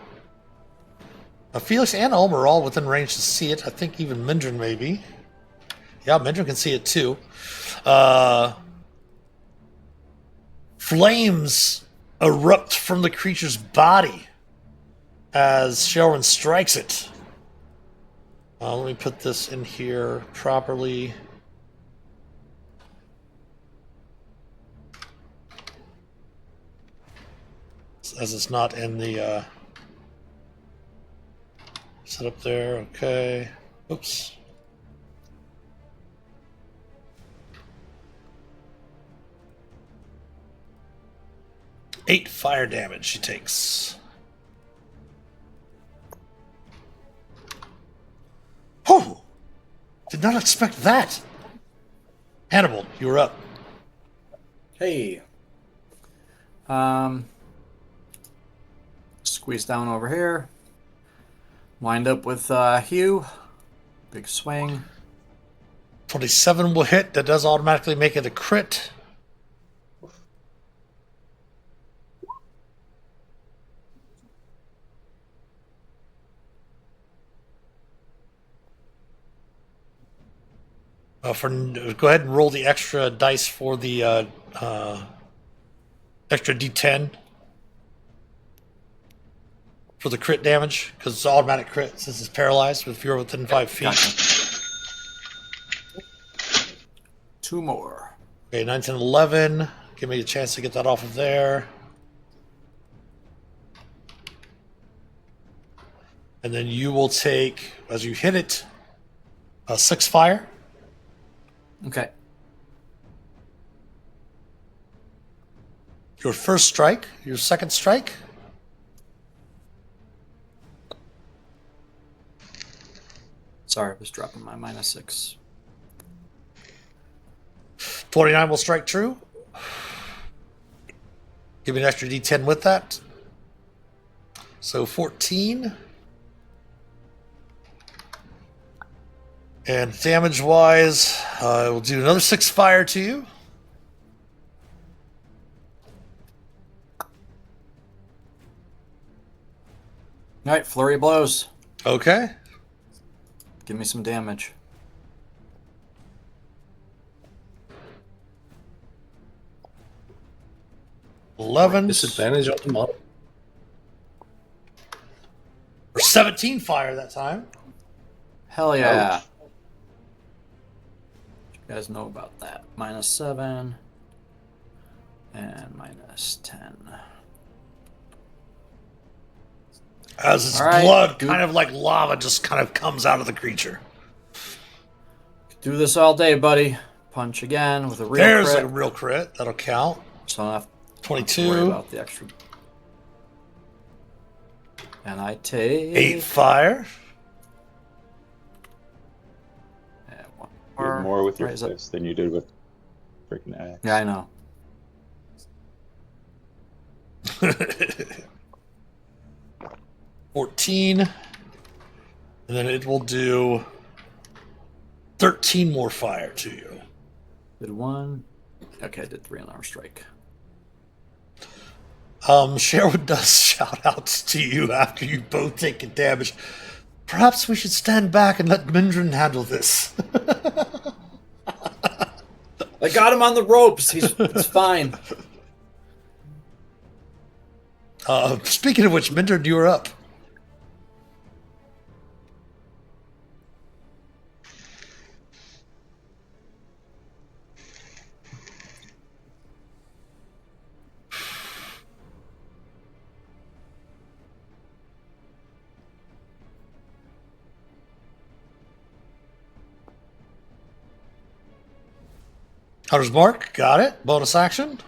S1: Phelix and Ulmor are all within range to see it. I think even Mindran maybe. Yeah, Mindran can see it too. Flames erupt from the creature's body as Shae strikes it. Let me put this in here properly. As it's not in the setup there. Okay. Oops. 8 fire damage she takes. Whew! Did not expect that. Hannibal, you're up.
S3: Hey. Squeeze down over here. Wind up with Hugh. Big swing.
S1: 27 will hit. That does automatically make it a crit. Go ahead and roll the extra dice for the extra D10 for the crit damage, because it's automatic crit since it's paralyzed if you're within 5 feet.
S3: Gotcha. 2 more.
S1: Okay, 9, 10, 11. Give me a chance to get that off of there. And then you will take, as you hit it, 6 fire.
S3: Okay.
S1: Your first strike, your second strike.
S3: Sorry, I was dropping my -6.
S1: 29 will strike true. Give me an extra D10 with that. So 14. And damage-wise, we'll do another 6 fire to you.
S3: All right, flurry of blows.
S1: Okay.
S3: Give me some damage.
S1: $11
S4: Disadvantage on the model.
S1: or 17 fire that time.
S3: Hell yeah.
S2: Ouch.
S3: You guys know about that. -7 and -10.
S1: As its
S3: All right,
S1: blood,
S3: dude.
S1: kind of like lava, just kind of comes out of the creature.
S3: Do this all day, buddy. Punch again with a real
S1: There's
S3: crit.
S1: a real crit. That'll count.
S3: So I don't have to
S1: 22.
S3: worry about the extra. And I take
S1: 8 fire.
S3: and one
S2: You did
S3: more.
S2: more with your
S3: Right, is that-
S2: fist than you did with freaking axe.
S3: Yeah, I know.
S1: 14. And then it will do 13 more fire to you.
S3: Did 1. Okay, I did 3 on arm strike.
S1: Sherwood does shout outs to you after you both take damage. Perhaps we should stand back and let Mindran handle this.
S3: I got him on the ropes. It's fine.
S1: Speaking of which, Mindran, you are up. Hunter's Mark, got it. Bonus action.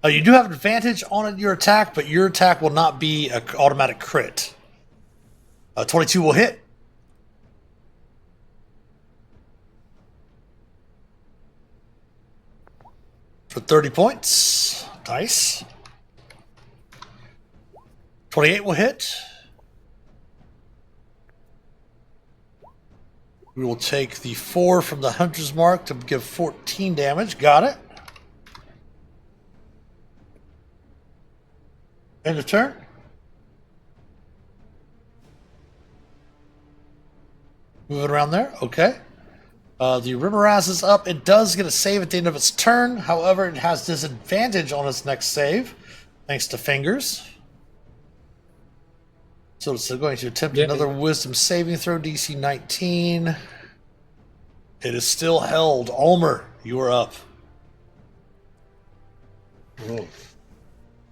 S1: You do have advantage on your attack, but your attack will not be an automatic crit. 22 will hit. For 30 points. Dice. 28 will hit. We will take the 4 from the Hunter's Mark to give 14 damage. Got it. End of turn. Moving around there. Okay. The Rimmeraz is up. It does get a save at the end of its turn. However, it has disadvantage on its next save, thanks to fingers. So it's going to attempt another Wisdom saving throw, DC 19. It is still held. Ulmor, you are up.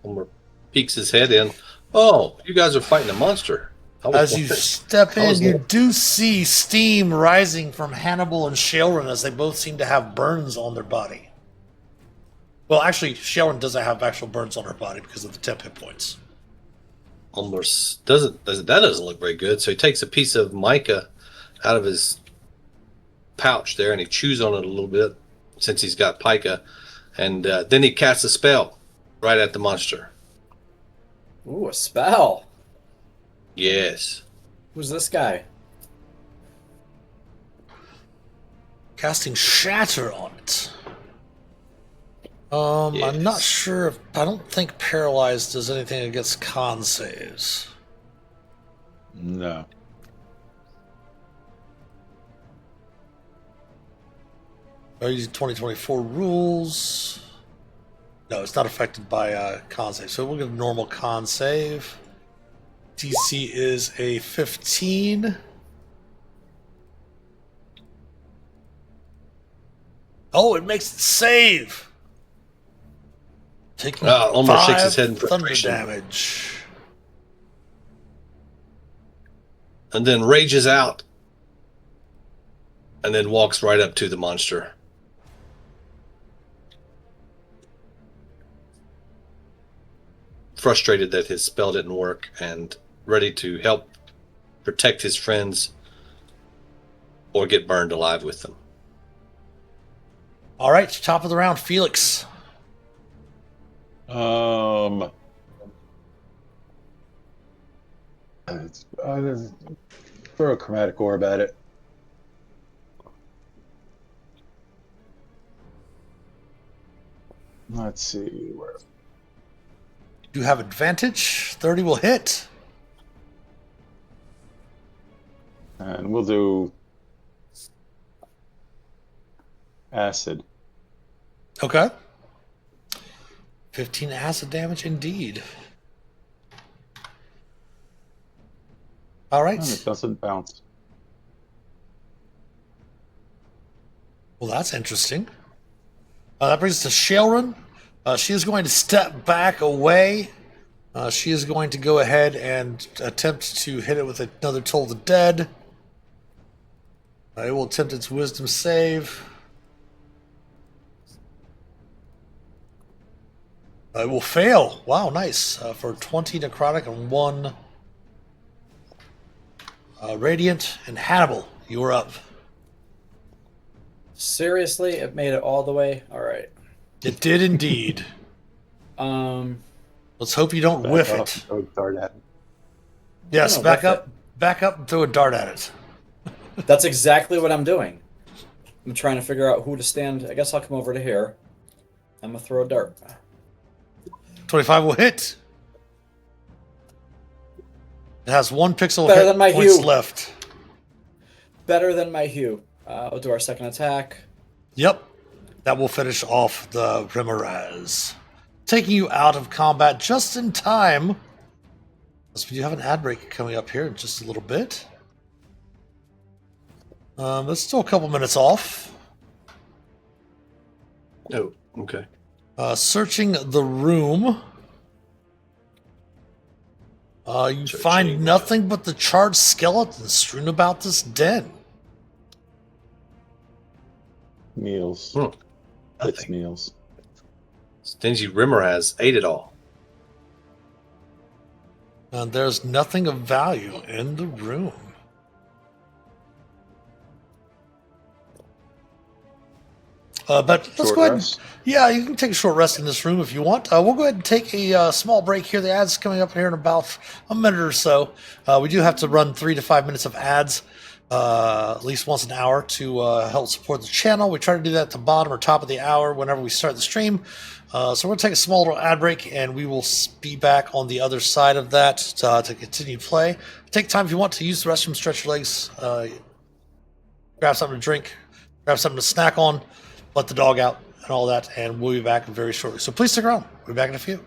S4: Ulmor peeks his head in. Oh, you guys are fighting a monster.
S1: As you step in, you do see steam rising from Hannibal and Shaelren as they both seem to have burns on their body. Well, actually, Shaelren doesn't have actual burns on her body because of the 10 hit points.
S4: Ulmor that doesn't look very good. So he takes a piece of mica out of his pouch there, and he chews on it a little bit since he's got pica, and then he casts a spell right at the monster.
S3: Ooh, a spell.
S4: Yes.
S3: Who's this guy?
S1: Casting Shatter on it.
S4: Yes.
S1: I'm not sure if... I don't think Paralyzed does anything against con saves.
S2: No.
S1: Are you using 2024 rules? No, it's not affected by con save. So we'll get a normal con save. DC is a 15. Oh, it makes it save. Taking
S4: Ulmor shakes his
S1: 5
S4: head in
S1: thunder
S4: frustration.
S1: damage.
S4: And then rages out. And then walks right up to the monster. Frustrated that his spell didn't work and ready to help protect his friends or get burned alive with them.
S1: All right, top of the round, Phelix.
S2: Throw a chromatic orb at it. Let's see where.
S1: You have advantage. 30 will hit.
S2: And we'll do acid.
S1: Okay. 15 acid damage indeed. All right.
S2: And it doesn't bounce.
S1: Well, that's interesting. That brings us to Shaelren. She is going to step back away. She is going to go ahead and attempt to hit it with another Toll the Dead. It will attempt its wisdom save. It will fail. Wow, nice. For 20 necrotic and 1 radiant. And Hannibal, you are up.
S3: Seriously, it made it all the way. All right.
S1: It did indeed. Let's hope you don't whiff it.
S2: Throw a dart at it.
S1: Yes,
S3: No,
S1: back
S3: whiff
S1: up, back up, and throw a dart at it.
S3: That's exactly what I'm doing. I'm trying to figure out who to stand. I guess I'll come over to here. I'm gonna throw a dart.
S1: 25 will hit. It has 1 pixel
S3: Better
S1: hit
S3: than my
S1: points
S3: hue.
S1: left.
S3: Better than my hue. We'll do our second attack.
S1: Yep, that will finish off the Remoraz, taking you out of combat just in time. We do have an ad break coming up here in just a little bit. It's still a couple minutes off.
S4: Oh, okay.
S1: Searching the room. You
S4: Searching.
S1: find nothing but the charred skeletons strewn about this den.
S2: Meals.
S4: Hmm.
S2: It's
S4: Nothing.
S2: meals.
S4: Stingy Rimmer has ate it all.
S1: And there's nothing of value in the room. But let's
S2: Short
S1: go ahead.
S2: rest?
S1: Yeah, you can take a short rest in this room if you want. We'll go ahead and take a small break here. The ads coming up here in about a minute or so. We do have to run 3 to 5 minutes of ads, at least once an hour, to help support the channel. We try to do that at the bottom or top of the hour whenever we start the stream. So we're going to take a small little ad break, and we will be back on the other side of that to continue play. Take time if you want to use the restroom, stretch your legs, grab something to drink, grab something to snack on, let the dog out, and all that, and we'll be back very shortly. So please stick around. We'll be back in a few.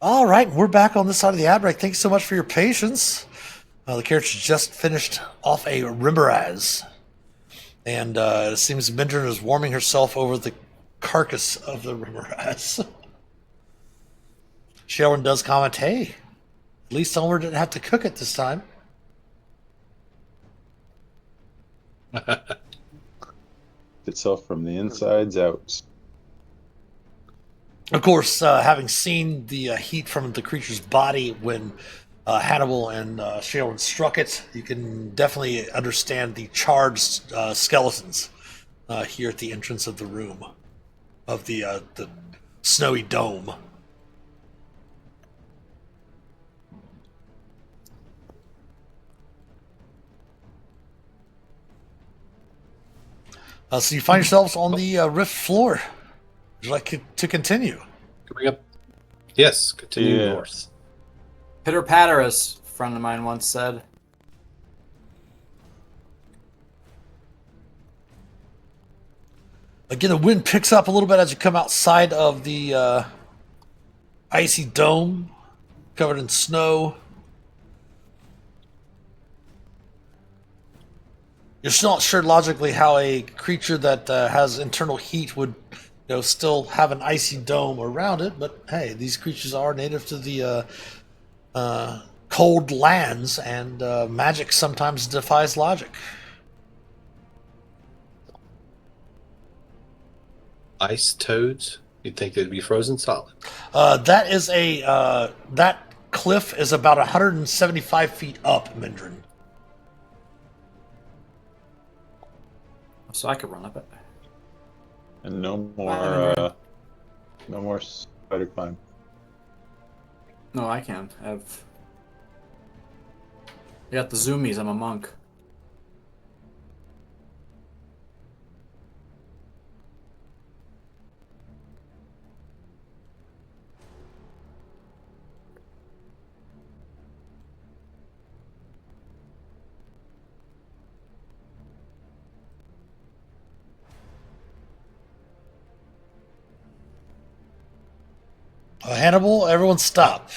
S1: All right, we're back on this side of the ad break. Thanks so much for your patience. The character just finished off a Rimmeraz. And it seems Mindran is warming herself over the carcass of the Rimmeraz. Sharon does comment, hey, at least Ulmor didn't have to cook it this time.
S2: Itself from the insides out.
S1: Of course, having seen the heat from the creature's body when Hannibal and Shae struck it, you can definitely understand the charged skeletons here at the entrance of the room, of the snowy dome. So you find yourselves on the rift floor. Would you like to continue?
S4: Coming up. Yes, continue
S2: Yeah.
S4: north.
S3: Pitter patter, as a friend of mine once said.
S1: Again, the wind picks up a little bit as you come outside of the icy dome covered in snow. You're still not sure logically how a creature that has internal heat would, still have an icy dome around it. But hey, these creatures are native to the cold lands, and magic sometimes defies logic.
S4: Ice toads? You'd think they'd be frozen solid.
S1: That is that cliff is about 175 feet up, Mindran.
S3: So I could run up it.
S2: And no more spider climb.
S3: No, I can. I got the zoomies. I'm a monk.
S1: Hannibal, everyone stop.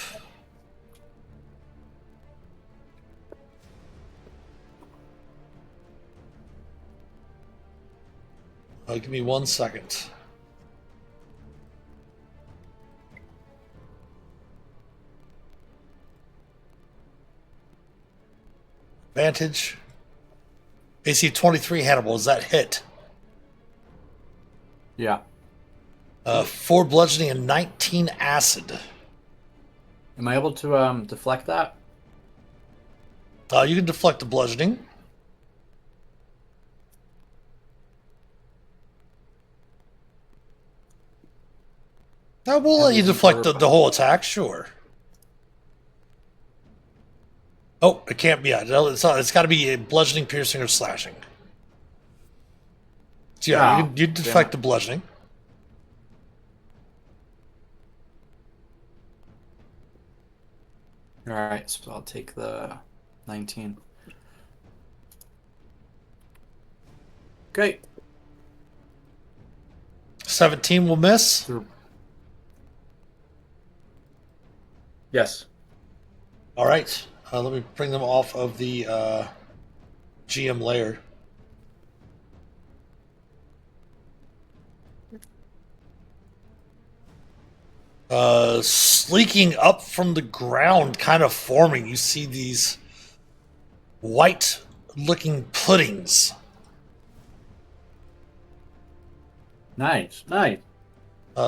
S1: Give me 1 second. Advantage. AC 23, Hannibal. Is that hit?
S3: Yeah.
S1: 4 bludgeoning and 19 acid.
S3: Am I able to deflect that?
S1: You can deflect the bludgeoning. We'll let you deflect the whole attack, sure. Oh, it can't be. It's got to be a bludgeoning, piercing, or slashing. So yeah, you deflect the bludgeoning.
S3: All right, so I'll take the 19. Okay.
S1: 17 will miss.
S3: Yes.
S1: All right. Let me bring them off of the GM layer. Sleeking up from the ground, kind of forming, you see these white-looking puddings.
S3: Nice.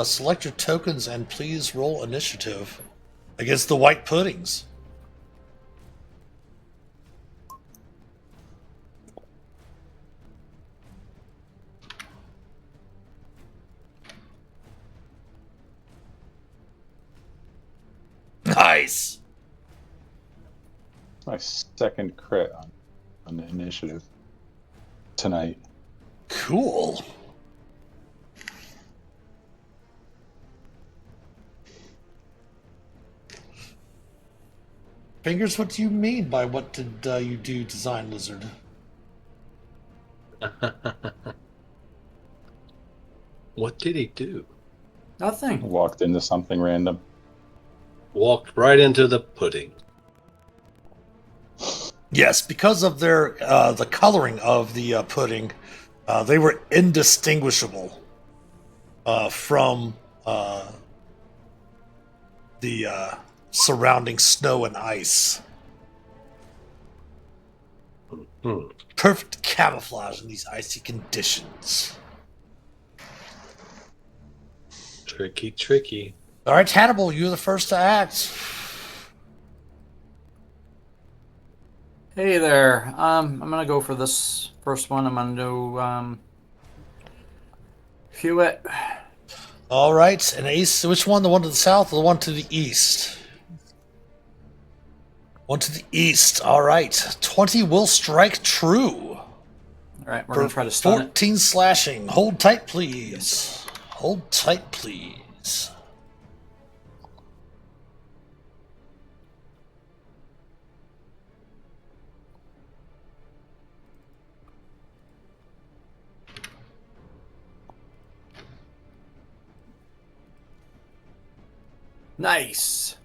S1: Select your tokens and please roll initiative against the white puddings. Nice.
S2: My second crit on the initiative tonight.
S1: Cool. Fingers, what do you mean by what did you do, Design Lizard?
S4: What did he do?
S3: Nothing.
S2: Walked into something random.
S4: walked right into the pudding.
S1: Yes, because of their the coloring of the pudding, they were indistinguishable from the surrounding snow and ice. Perfect camouflage in these icy conditions.
S4: Tricky, tricky.
S1: All right, Hannibal, you're the first to act.
S3: Hey there. I'm gonna go for this first one. I'm gonna do Hewitt.
S1: All right, an ace. Which one? The one to the south or the one to the east? One to the east. All right. 20 will strike true.
S3: All right, we're gonna try to stun it.
S1: 14 slashing. Hold tight, please. Hold tight, please.
S3: Nice.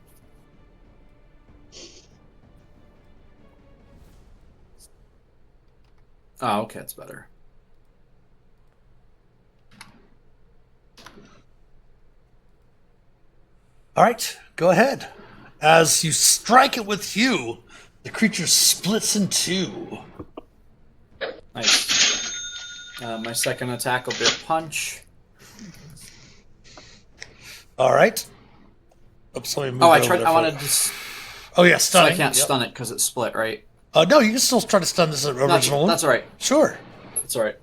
S3: Oh, okay, that's better.
S1: All right, go ahead. As you strike it with you, the creature splits in two.
S3: Nice. My second attack will be a punch.
S1: All right. Oops, let me move
S3: Oh, I
S1: that over
S3: tried.
S1: there
S3: I
S1: for-
S3: wanted to.
S1: Oh yeah,
S3: So I
S1: stunning.
S3: can't
S1: Yep.
S3: stun it because it's split, right?
S1: No, you can still try to stun this original one.
S3: That's all right.
S1: Sure.
S3: That's all right.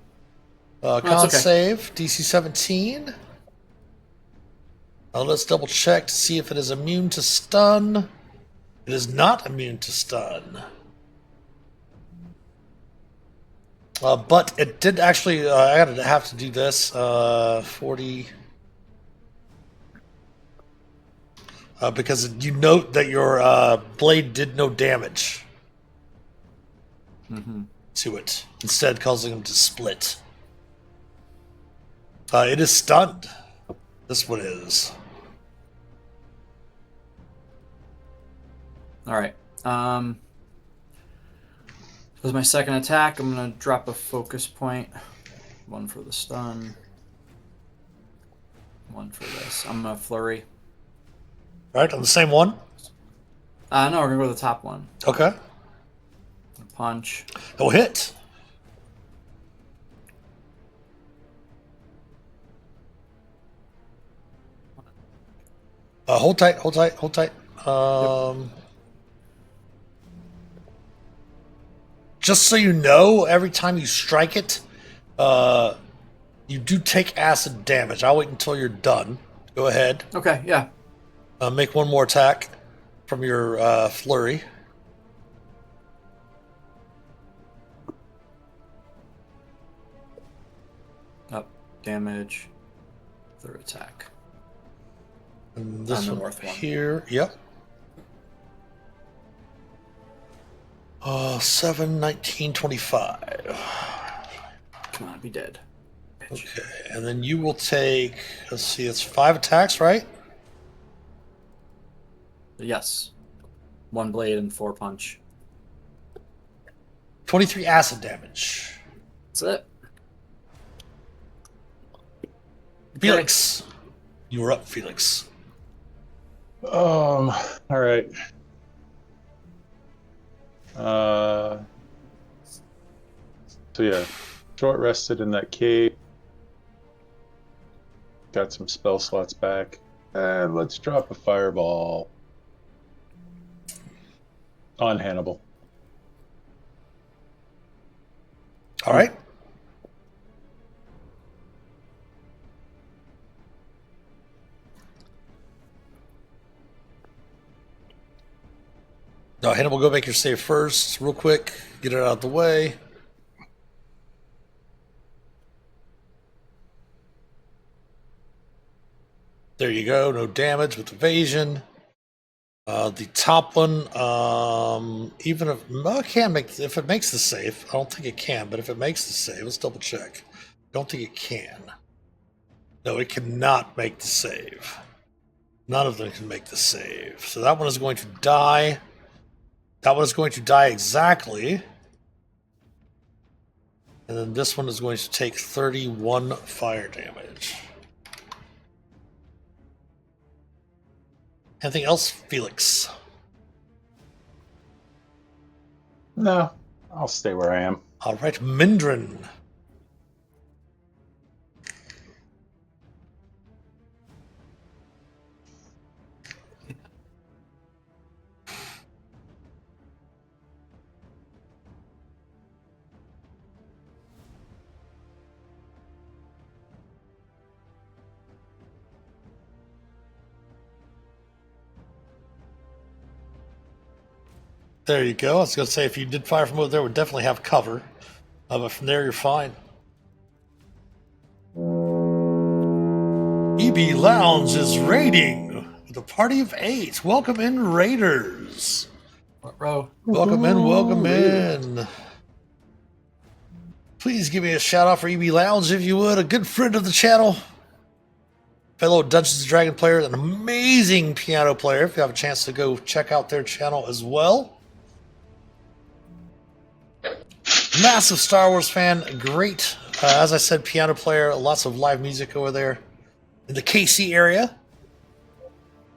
S1: Con
S3: okay.
S1: save, DC 17. Let's double check to see if it is immune to stun. It is not immune to stun. But it did actually, I gotta have to do this. 40. Because you note that your blade did no damage to it, instead causing him to split. It is stunned. This one is.
S3: All right. As my second attack, I'm gonna drop a focus point. One for the stun. One for this. I'm gonna flurry.
S1: Right, on the same one?
S3: No, we're gonna go to the top one.
S1: Okay.
S3: Punch.
S1: It will hit. Hold tight, hold tight, hold tight. Just so you know, every time you strike it, you do take acid damage. I'll wait until you're done. Go ahead.
S3: Okay, yeah.
S1: Make one more attack from your flurry.
S3: Up. Damage. Third attack.
S1: And this
S3: On the
S1: one
S3: north one.
S1: here. Yep. 7, 19, 25.
S3: Come on, be dead. Bitch.
S1: Okay, and then you will take, let's see, it's 5 attacks, right?
S3: Yes. 1 blade and 4 punch.
S1: 23 acid damage.
S3: That's it.
S1: Felix. You are up, Felix.
S2: All right. So yeah, short rested in that cave. Got some spell slots back. And let's drop a fireball on Hannibal.
S1: All right. No, Hannibal, go make your save first, real quick. Get it out of the way. There you go. No damage with evasion. The top one, even if it can make, if it makes the save, I don't think it can. But if it makes the save, let's double check. Don't think it can. No, it cannot make the save. None of them can make the save. So that one is going to die. That one is going to die exactly. And then this one is going to take 31 fire damage. Anything else, Phelix?
S2: No, I'll stay where I am.
S1: All right, Mindran. There you go. I was going to say, if you did fire from over there, we'd definitely have cover. But from there, you're fine. EB Lounge is raiding with a party of 8. Welcome in, Raiders.
S3: What row?
S1: Welcome in, welcome in. Please give me a shout out for EB Lounge if you would. A good friend of the channel. Fellow Dungeons & Dragons player, an amazing piano player. If you have a chance to go check out their channel as well. Massive Star Wars fan, great, as I said, piano player, lots of live music over there in the KC area.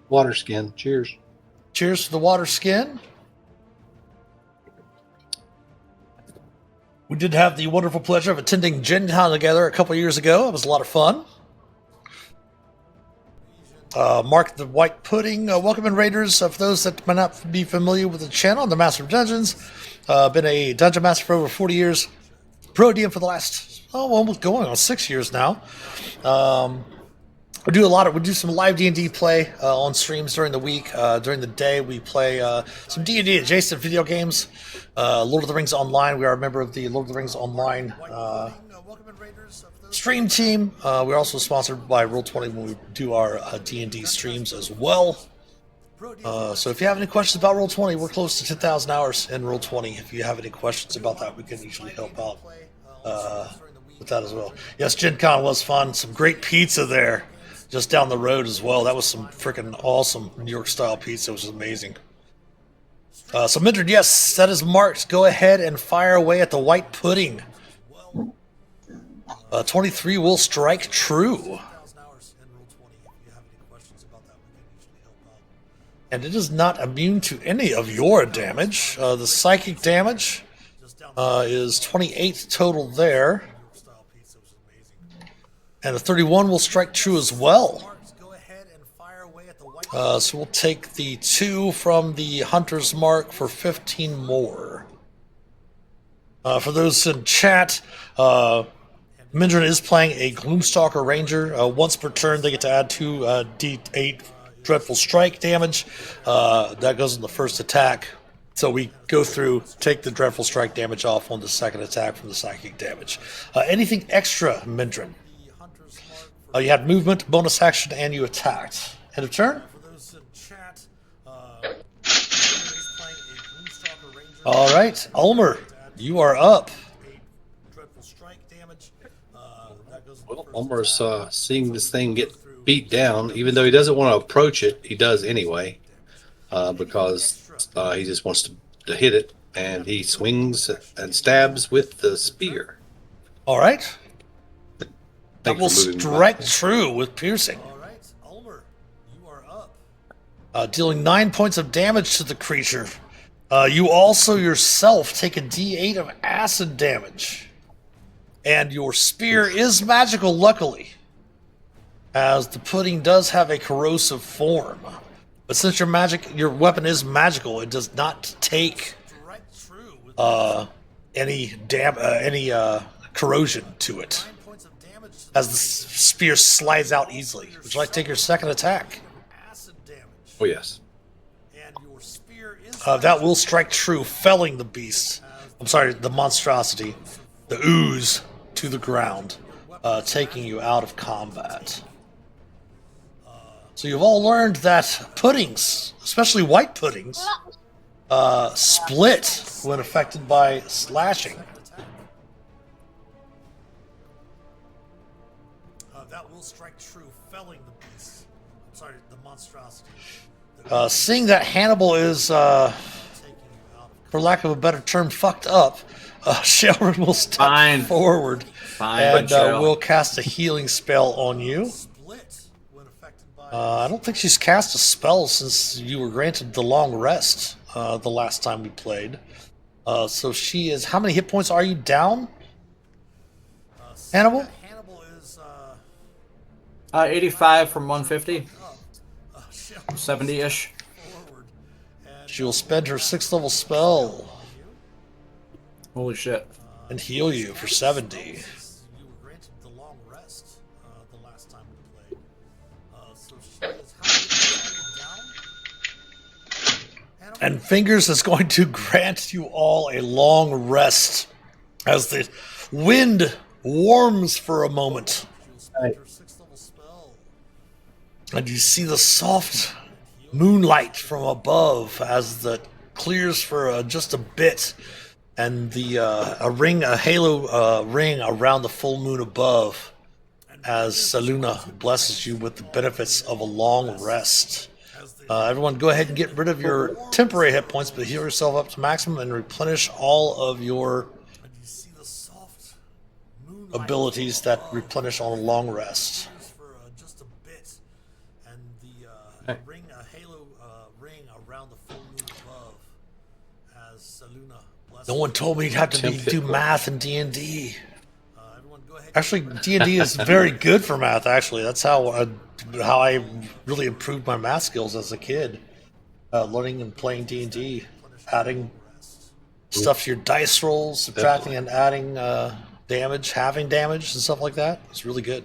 S4: Water skin. Cheers.
S1: Cheers to the water skin. We did have the wonderful pleasure of attending Gen Con together a couple years ago. It was a lot of fun. Mark the White Pudding. Welcome in, Raiders. For those that might not be familiar with the channel, I'm the Master of Dungeons. Been a Dungeon Master for over 40 years. Pro DM for the last, almost going on 6 years now. We do some live D&D play on streams during the week. During the day, we play some D&D adjacent video games. Lord of the Rings Online. We are a member of the Lord of the Rings Online stream team. We're also sponsored by Roll20 when we do our D&D streams as well. So if you have any questions about Roll20, we're close to 10,000 hours in Roll20. If you have any questions about that, we can usually help out with that as well. Yes, Gen Con was fun. Some great pizza there just down the road as well. That was some freaking awesome New York style pizza, which was amazing. So Mindran, yes, that is marked. Go ahead and fire away at the white pudding. 23 will strike true. And it is not immune to any of your damage. The psychic damage is 28 total there. And the 31 will strike true as well. So we'll take the 2 from the Hunter's Mark for 15 more. For those in chat, Mindran is playing a Gloomstalker Ranger. Once per turn, they get to add 2 D8 Dreadful Strike damage. That goes in the first attack. So we go through, take the Dreadful Strike damage off on the second attack from the psychic damage. Anything extra, Mindran? You had movement, bonus action, and you attacked. End of turn? All right, Ulmor, you are up.
S4: Well, Ulmor's seeing this thing get beat down. Even though he doesn't want to approach it, he does anyway, because he just wants to hit it, and he swings and stabs with the spear.
S1: All right. That will strike true with piercing. All right, Ulmor, you are up. Dealing 9 points of damage to the creature. You also yourself take a D8 of acid damage. And your spear is magical, luckily, as the pudding does have a corrosive form. But since your weapon is magical, it does not take any corrosion to it, as the spear slides out easily. Would you like to take your second attack?
S4: Oh yes.
S1: That will strike true, felling the beast. I'm sorry, the monstrosity, the ooze, to the ground, taking you out of combat. So you've all learned that puddings, especially white puddings, split when affected by slashing. That will strike true, felling the beast. I'm sorry, the Seeing that Hannibal is, for lack of a better term, fucked up, Sharon will step forward and will cast a healing spell on you. I don't think she's cast a spell since you were granted the long rest the last time we played. So she is... How many hit points are you down, Hannibal?
S3: 85 from 150. 70-ish.
S1: She will spend her 6th level spell.
S3: Holy shit.
S1: And heal you for 70. And Fingers is going to grant you all a long rest as the wind warms for a moment.
S4: Right.
S1: And you see the soft moonlight from above as the clears for just a bit, and the a halo ring around the full moon above as Saluna blesses you with the benefits of a long rest. Everyone go ahead and get rid of your temporary hit points, but heal yourself up to maximum and replenish all of your abilities that replenish on a long rest. No one told me you'd have to do math in D&D. Actually, D&D is very good for math, actually. That's how I really improved my math skills as a kid. Learning and playing D&D. Adding stuff to your dice rolls, subtracting and adding damage, halving damage, and stuff like that. It's really good.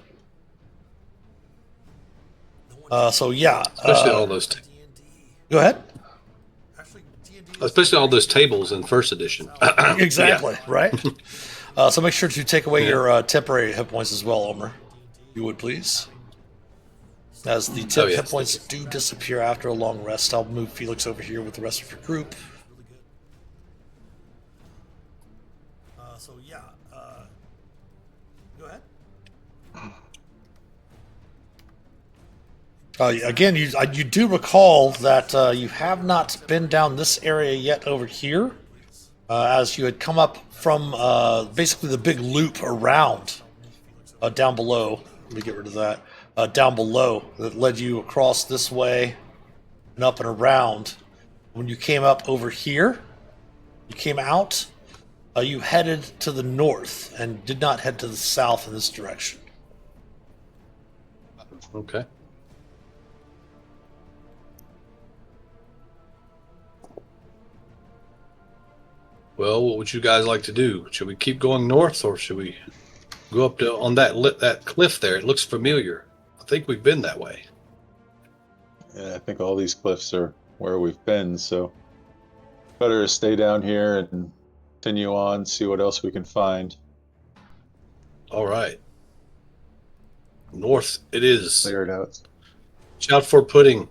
S1: So, yeah.
S4: Especially all those...
S1: Go ahead.
S4: Especially all those tables in first edition.
S1: Exactly, right? So make sure to take away your temporary hit points as well, Ulmor. You would, please. As the hit points do disappear after a long rest, I'll move Phelix over here with the rest of your group. So, yeah. Go ahead. Again, you do recall that you have not been down this area yet over here, as you had come up from basically the big loop around down below. Let me get rid of that. Down below that led you across this way and up and around. When you came up over here, you came out, you headed to the north and did not head to the south in this direction.
S4: Okay. Well, what would you guys like to do? Should we keep going north, or should we go up to on that cliff there? It looks familiar. I think we've been that way.
S2: Yeah, I think all these cliffs are where we've been, so better to stay down here and continue on, see what else we can find.
S4: All right. North it is.
S2: Clear it out.
S4: Shout for putting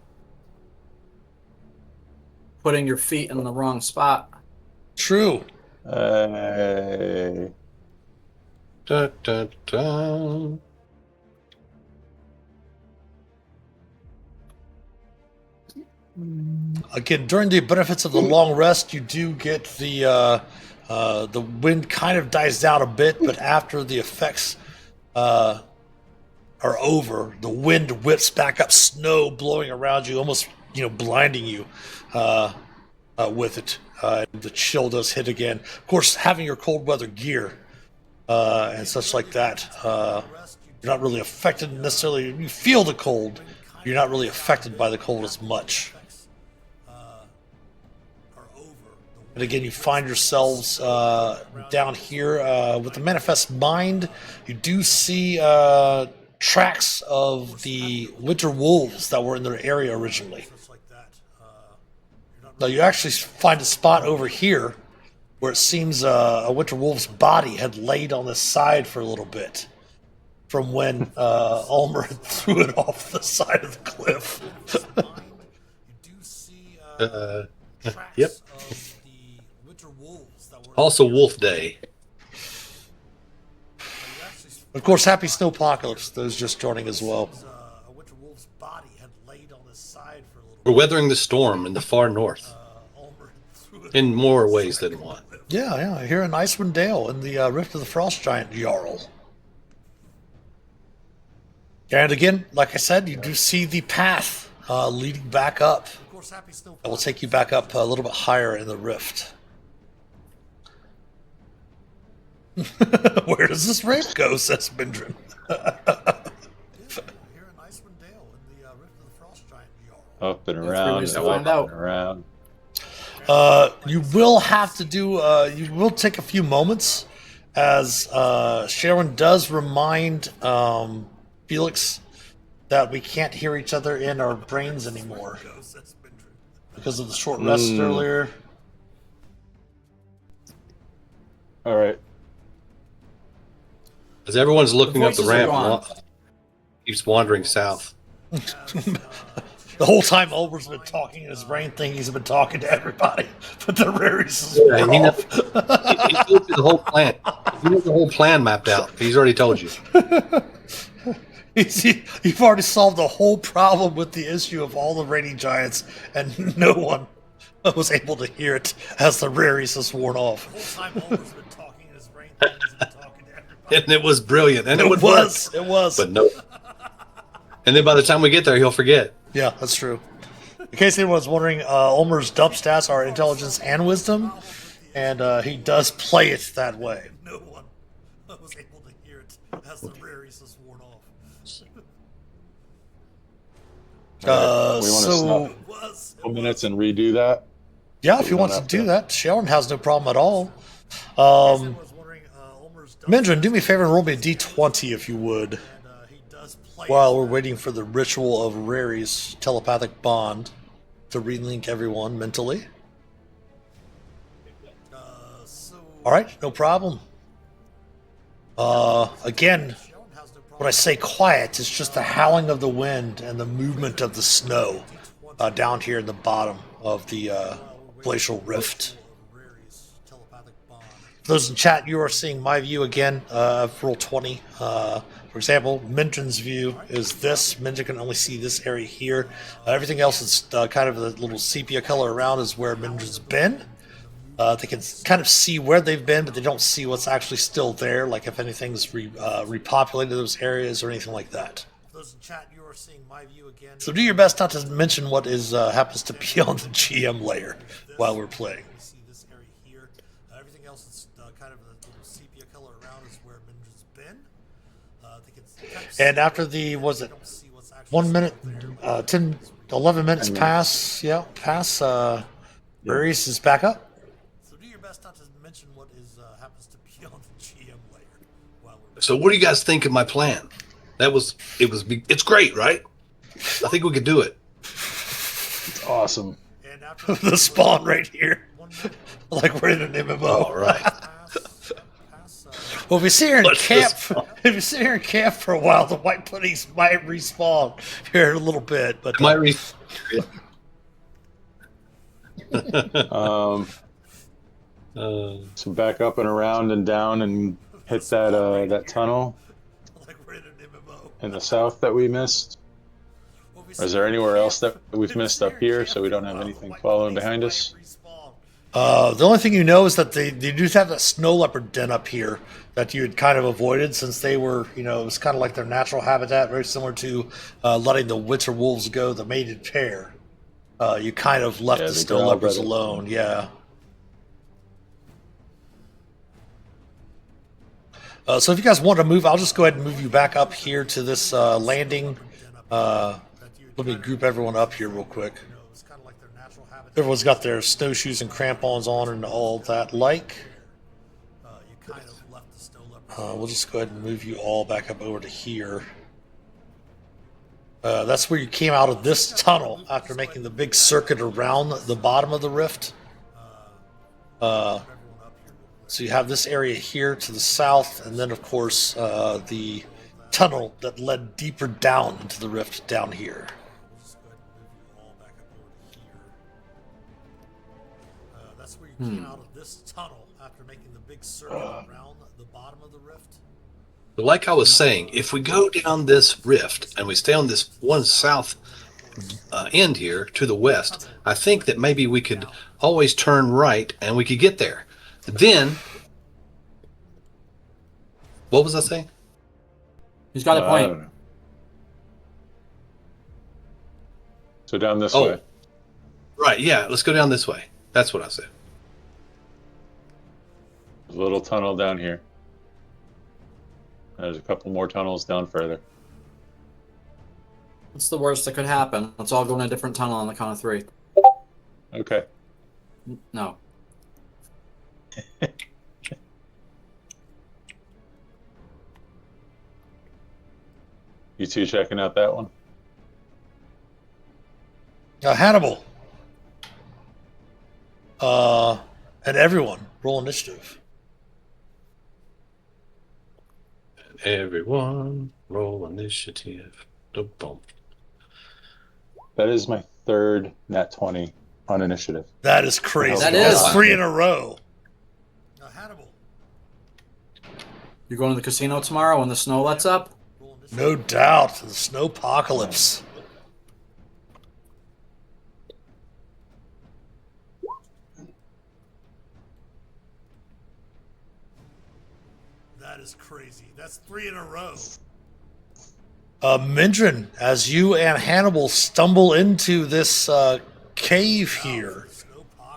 S3: Putting your feet in the wrong spot.
S1: True.
S2: Hey.
S4: Dun, dun, dun.
S1: Again, during the benefits of the long rest, you do get the wind kind of dies down a bit, but after the effects are over, the wind whips back up, snow blowing around you, almost blinding you with it. The chill does hit again. Of course, having your cold weather gear and such like that, you're not really affected necessarily. You feel the cold. You're not really affected by the cold as much. And again, you find yourselves down here with the Manifest Mind. You do see tracks of the winter wolves that were in their area originally. Now you actually find a spot over here where it seems a winter wolf's body had laid on the side for a little bit from when Ulmor had threw it off the side of the cliff.
S4: Yep. Also Wolf Day.
S1: Of course, happy Snowpocalypse, those just joining as well.
S4: We're weathering the storm in the far north. In more ways than one.
S1: Yeah, here in Icewind Dale, in the Rift of the Frost Giant Jarl. And again, like I said, you do see the path leading back up. It will take you back up a little bit higher in the rift. Where does this rape go, says Mindran.
S2: Up and around,
S3: to find out.
S2: and around.
S1: You will have to do, you will take a few moments as Sharon does remind Phelix that we can't hear each other in our brains anymore because of the short rest earlier.
S2: All right.
S4: As everyone's looking up the
S3: voices are
S4: ramp,
S3: gone.
S4: keeps wandering south.
S1: The whole time Ulmer's been talking in his brain thinking he's been talking to everybody, but the rares is
S4: Yeah, he told you the whole plan. He has the whole plan mapped out. He's already told you.
S1: You've already solved the whole problem with the issue of all the raiding giants, and no one was able to hear it as the rares has worn off. The whole time Ulmer's been talking in his brain thinking he's been talking to everybody.
S4: And it was brilliant. And it
S1: It was.
S4: But no. And then by the time we get there, he'll forget.
S1: Yeah, that's true. In case anyone's wondering, Ulmer's dump stats are intelligence and wisdom, and he does play it that way. No one was able to hear it as the rares has worn off.
S2: We want to stop a couple minutes and redo that.
S1: Yeah, if he wants to do that, Sharon has no problem at all. Mindran, do me a favor and roll me a d20 if you would. While we're waiting for the ritual of Rary's telepathic bond to relink everyone mentally. All right, no problem. Again, when I say quiet, it's just the howling of the wind and the movement of the snow down here in the bottom of the glacial rift. For those in chat, you are seeing my view again of roll 20. For example, Mindran's view is this. Mindran can only see this area here. Everything else is kind of a little sepia color around is where Mindran's been. They can kind of see where they've been, but they don't see what's actually still there, like if anything's repopulated those areas or anything like that. For those in chat, you are seeing my view again. So do your best not to mention what is happens to be on the GM layer while we're playing. Everything else is kind of a little sepia color around is where Mindran's been. And after the, was it 1 minute, 10, 11 minutes pass, Maurice is back up. So do your best not to mention what is happens to be on the GM layer.
S4: So what do you guys think of my plan? It's great, right? I think we could do it.
S2: It's awesome.
S1: And after the spawn right here, like we're in an MMO.
S4: All right.
S1: Well, if you sit here and camp, for a while, the white putties might respawn here in a little bit. But
S2: So back up and around and down and hit that tunnel in the south that we missed. Or is there anywhere else that we've missed up here so we don't have anything following behind us?
S1: The only thing you know is that they do have that snow leopard den up here that you had kind of avoided since they were, it was kind of like their natural habitat, very similar to letting the winter wolves go, the mated pair. You kind of left the snow leopards alone, yeah. So if you guys want to move, I'll just go ahead and move you back up here to this landing. Let me group everyone up here real quick. Everyone's got their snowshoes and crampons on and all that like. We'll just go ahead and move you all back up over to here. That's where you came out of this tunnel after making the big circuit around the bottom of the rift. So you have this area here to the south, and then of course the tunnel that led deeper down into the rift down here. That's where you came out of this tunnel after making the big circle around the bottom of the rift.
S4: But like I was saying, if we go down this rift and we stay on this one south end here to the west. I think that maybe we could always turn right and we could get there. Then, what was I saying?
S3: He's got a
S2: I don't
S3: point.
S2: know. So down this way.
S4: Right, yeah, let's go down this way. That's what I said.
S2: There's a little tunnel down here. There's a couple more tunnels down further.
S3: What's the worst that could happen? Let's all go in a different tunnel on the count of 3.
S2: Okay.
S3: No.
S2: You two checking out that one?
S1: Hannibal. And everyone, roll initiative.
S4: Everyone, roll initiative. Boom.
S2: That is my third nat 20 on initiative.
S1: That is crazy.
S3: That is.
S1: That's 3 in a row. Hannibal.
S3: You going to the casino tomorrow when the snow lets up?
S1: No doubt. The snowpocalypse. That is crazy. That's 3 in a row. Mindran, as you and Hannibal stumble into this cave here,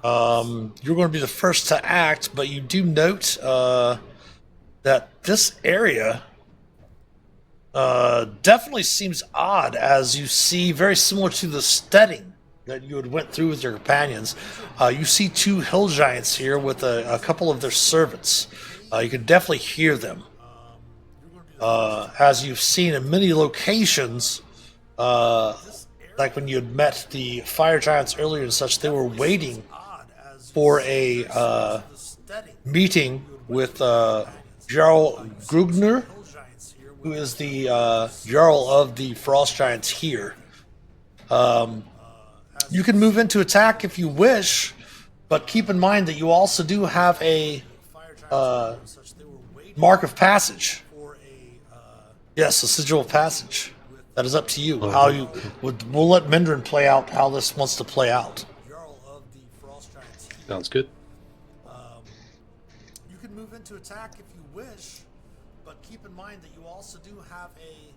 S1: you're going to be the first to act, but you do note that this area definitely seems odd, as you see, very similar to the steading that you had went through with your companions. You see 2 hill giants here with a couple of their servants. You can definitely hear them. As you've seen in many locations, like when you had met the fire giants earlier and such, they were waiting for a meeting with Jarl Grugner, who is the Jarl of the Frost Giants here. You can move into attack if you wish, but keep in mind that you also do have a mark of passage. Yes, a sigil of passage. That is up to you. How you we'll let Mindran play out how this wants to play out.
S4: Sounds good.
S1: You can move into attack if you wish, but keep in mind that you also do have a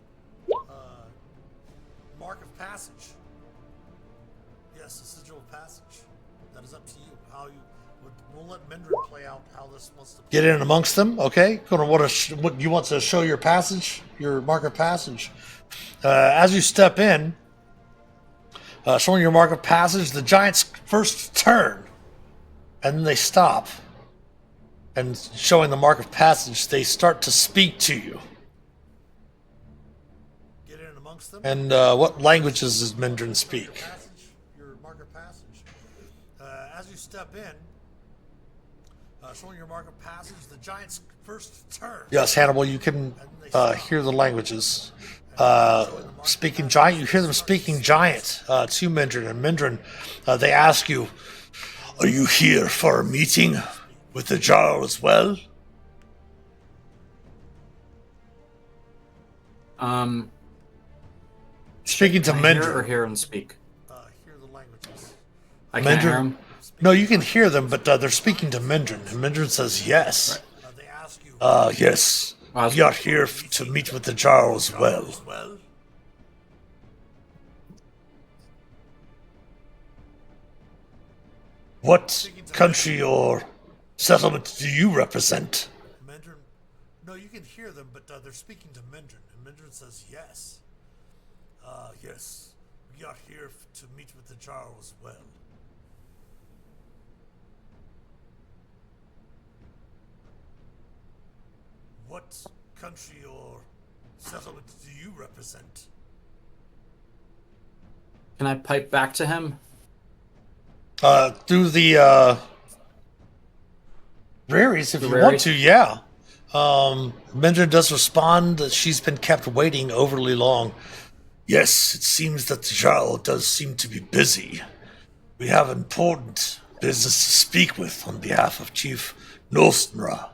S1: mark of passage. Yes, a sigil of passage. That is up to you. How you we'll let Mindran play out how this wants to get in amongst them. Okay, going to what you want to show your passage, your mark of passage. As you step in, showing your mark of passage, the giants first turn, and then they stop. And showing the mark of passage, they start to speak to you. Get in amongst them. And what languages does Mindran speak? Your mark of passage. As you step in, showing your mark of passage, the giants first turn. Yes, Hannibal, you can hear the languages. Speaking giant, you hear them speaking giant to Mindran. And Mindran, they ask you, are you here for a meeting with the Jarl as well? Speaking to Mindran.
S3: Or hear and speak?
S1: Hear the languages.
S3: I can't hear him.
S1: No, you can hear them, but they're speaking to Mindran, and Mindran says yes. Right. They ask you, yes. We are here to meet with the Jarl as well. What country or settlement do you represent? Mindran. No, you can hear them, but they're speaking to Mindran, and Mindran says yes. Yes. We are here to meet with the Jarl as well. What country or settlement do you represent?
S3: Can I pipe back to him?
S1: Through the raries, if you want to, yeah. Mindran does respond that she's been kept waiting overly long. Yes, it seems that the Jarl does seem to be busy. We have important business to speak with on behalf of Chief Nostra.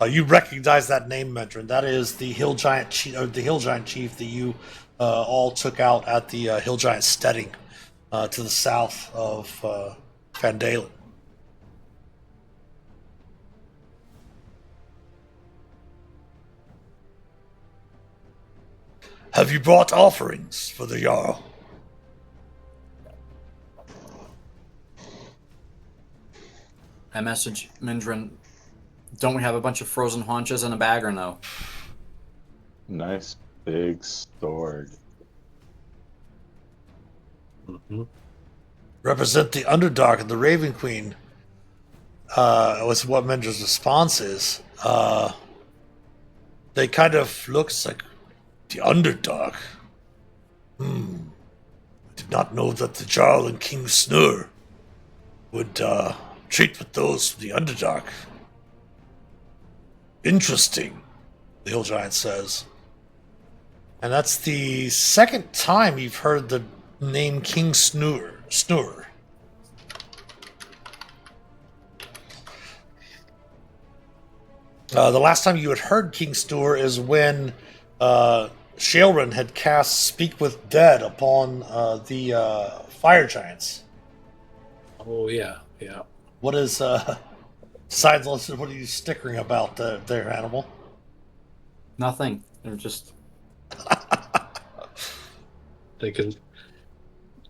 S1: You recognize that name, Mindran. That is the hill giant chief, that you all took out at the Hill Giant Steading to the south of Phandalin. Have you brought offerings for the Jarl?
S3: I message Mindran, don't we have a bunch of frozen haunches in a bag or no?
S2: Nice big sword.
S4: Mm-hmm.
S1: Represent the Underdark and the Raven Queen. Was what Mindran's response is. They kind of looks like the Underdark. I did not know that the Jarl and King Snur would treat with those from the Underdark. Interesting, the Hill Giant says. And that's the second time you've heard the name King Snur. The last time you had heard King Snur is when Shaelren had cast Speak with Dead upon the fire giants.
S4: Oh, yeah.
S1: What is, besides, what are you stickering about there, Hannibal?
S3: Nothing. They're just...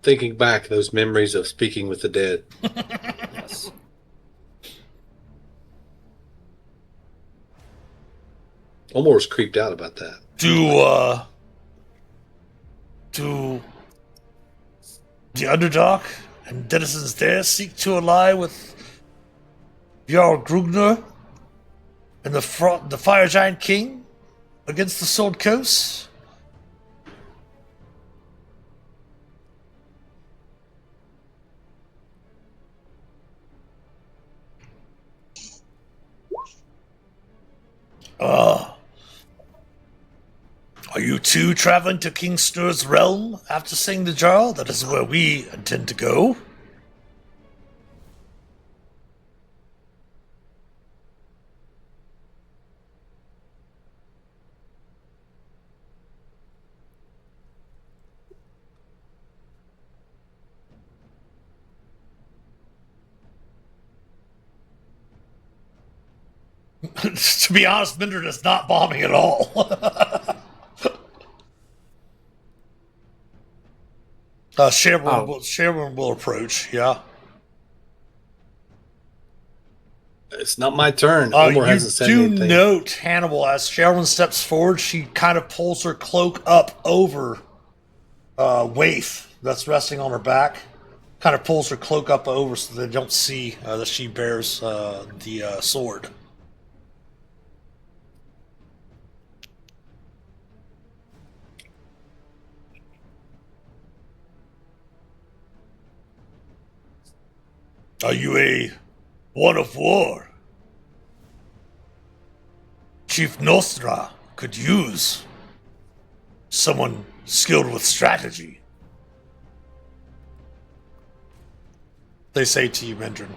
S4: Thinking back those memories of speaking with the dead.
S3: Yes.
S4: Ulmor was creeped out about that.
S1: Do the Underdark and denizens there seek to ally with Jarl Grugner and the Fire Giant King against the Sword Coast? Are you two traveling to King Snur's realm after seeing the Jarl? That is where we intend to go. To be honest, Mindran is not bombing at all. Shaelren will approach, yeah.
S4: It's not my turn. Ulmor hasn't said anything.
S1: You do note, Hannibal, as Shaelren steps forward, she kind of pulls her cloak up over Waif that's resting on her back. Kind of pulls her cloak up over so they don't see that she bears the sword. Are you a one of war? Chief Nostra could use someone skilled with strategy. They say to you, Mindran.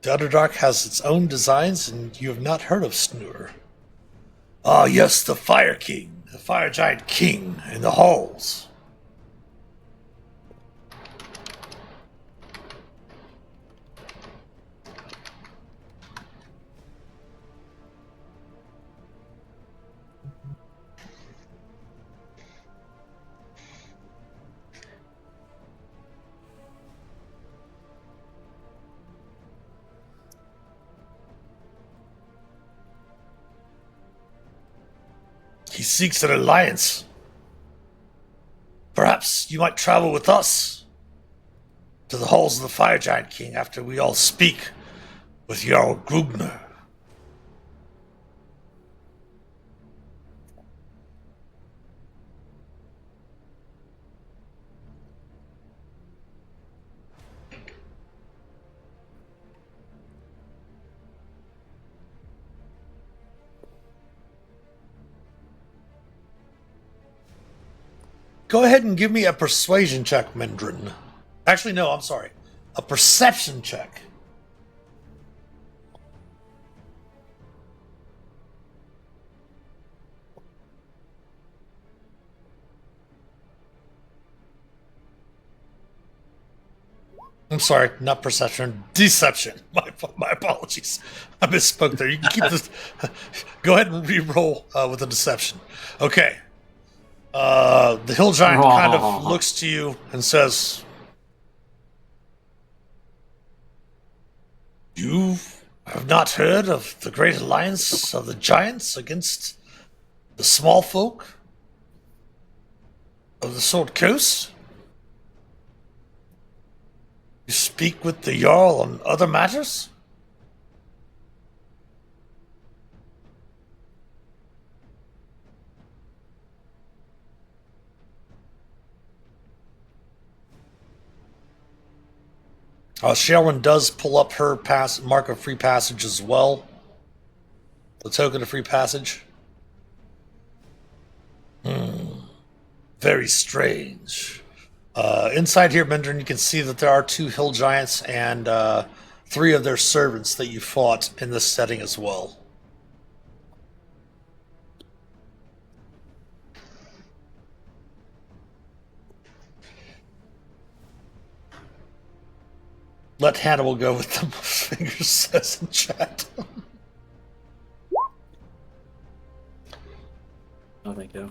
S1: The Underdark has its own designs, and you have not heard of Snur. Ah, yes, the Fire King, the Fire Giant King in the halls. He seeks an alliance. Perhaps you might travel with us to the halls of the Fire Giant King after we all speak with Jarl Grugner. Go ahead and give me a persuasion check, Mindran. Actually, no, I'm sorry. A perception check. I'm sorry, not perception, deception. My apologies. I misspoke there. You can keep this. Go ahead and re-roll with a deception. Okay. The hill giant kind of looks to you and says, "You have not heard of the great alliance of the giants against the small folk of the Sword Coast? You speak with the Jarl on other matters?" Sherwin does pull up her mark of free passage as well. The token of free passage. Very strange. Inside here, Mindran, you can see that there are 2 hill giants and 3 of their servants that you fought in this setting as well. Let Hannibal go with the most fingers, says in chat.
S3: No, thank you.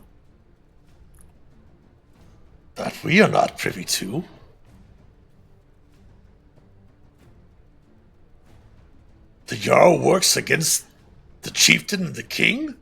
S1: That we are not privy to. The Jarl works against the chieftain and the king?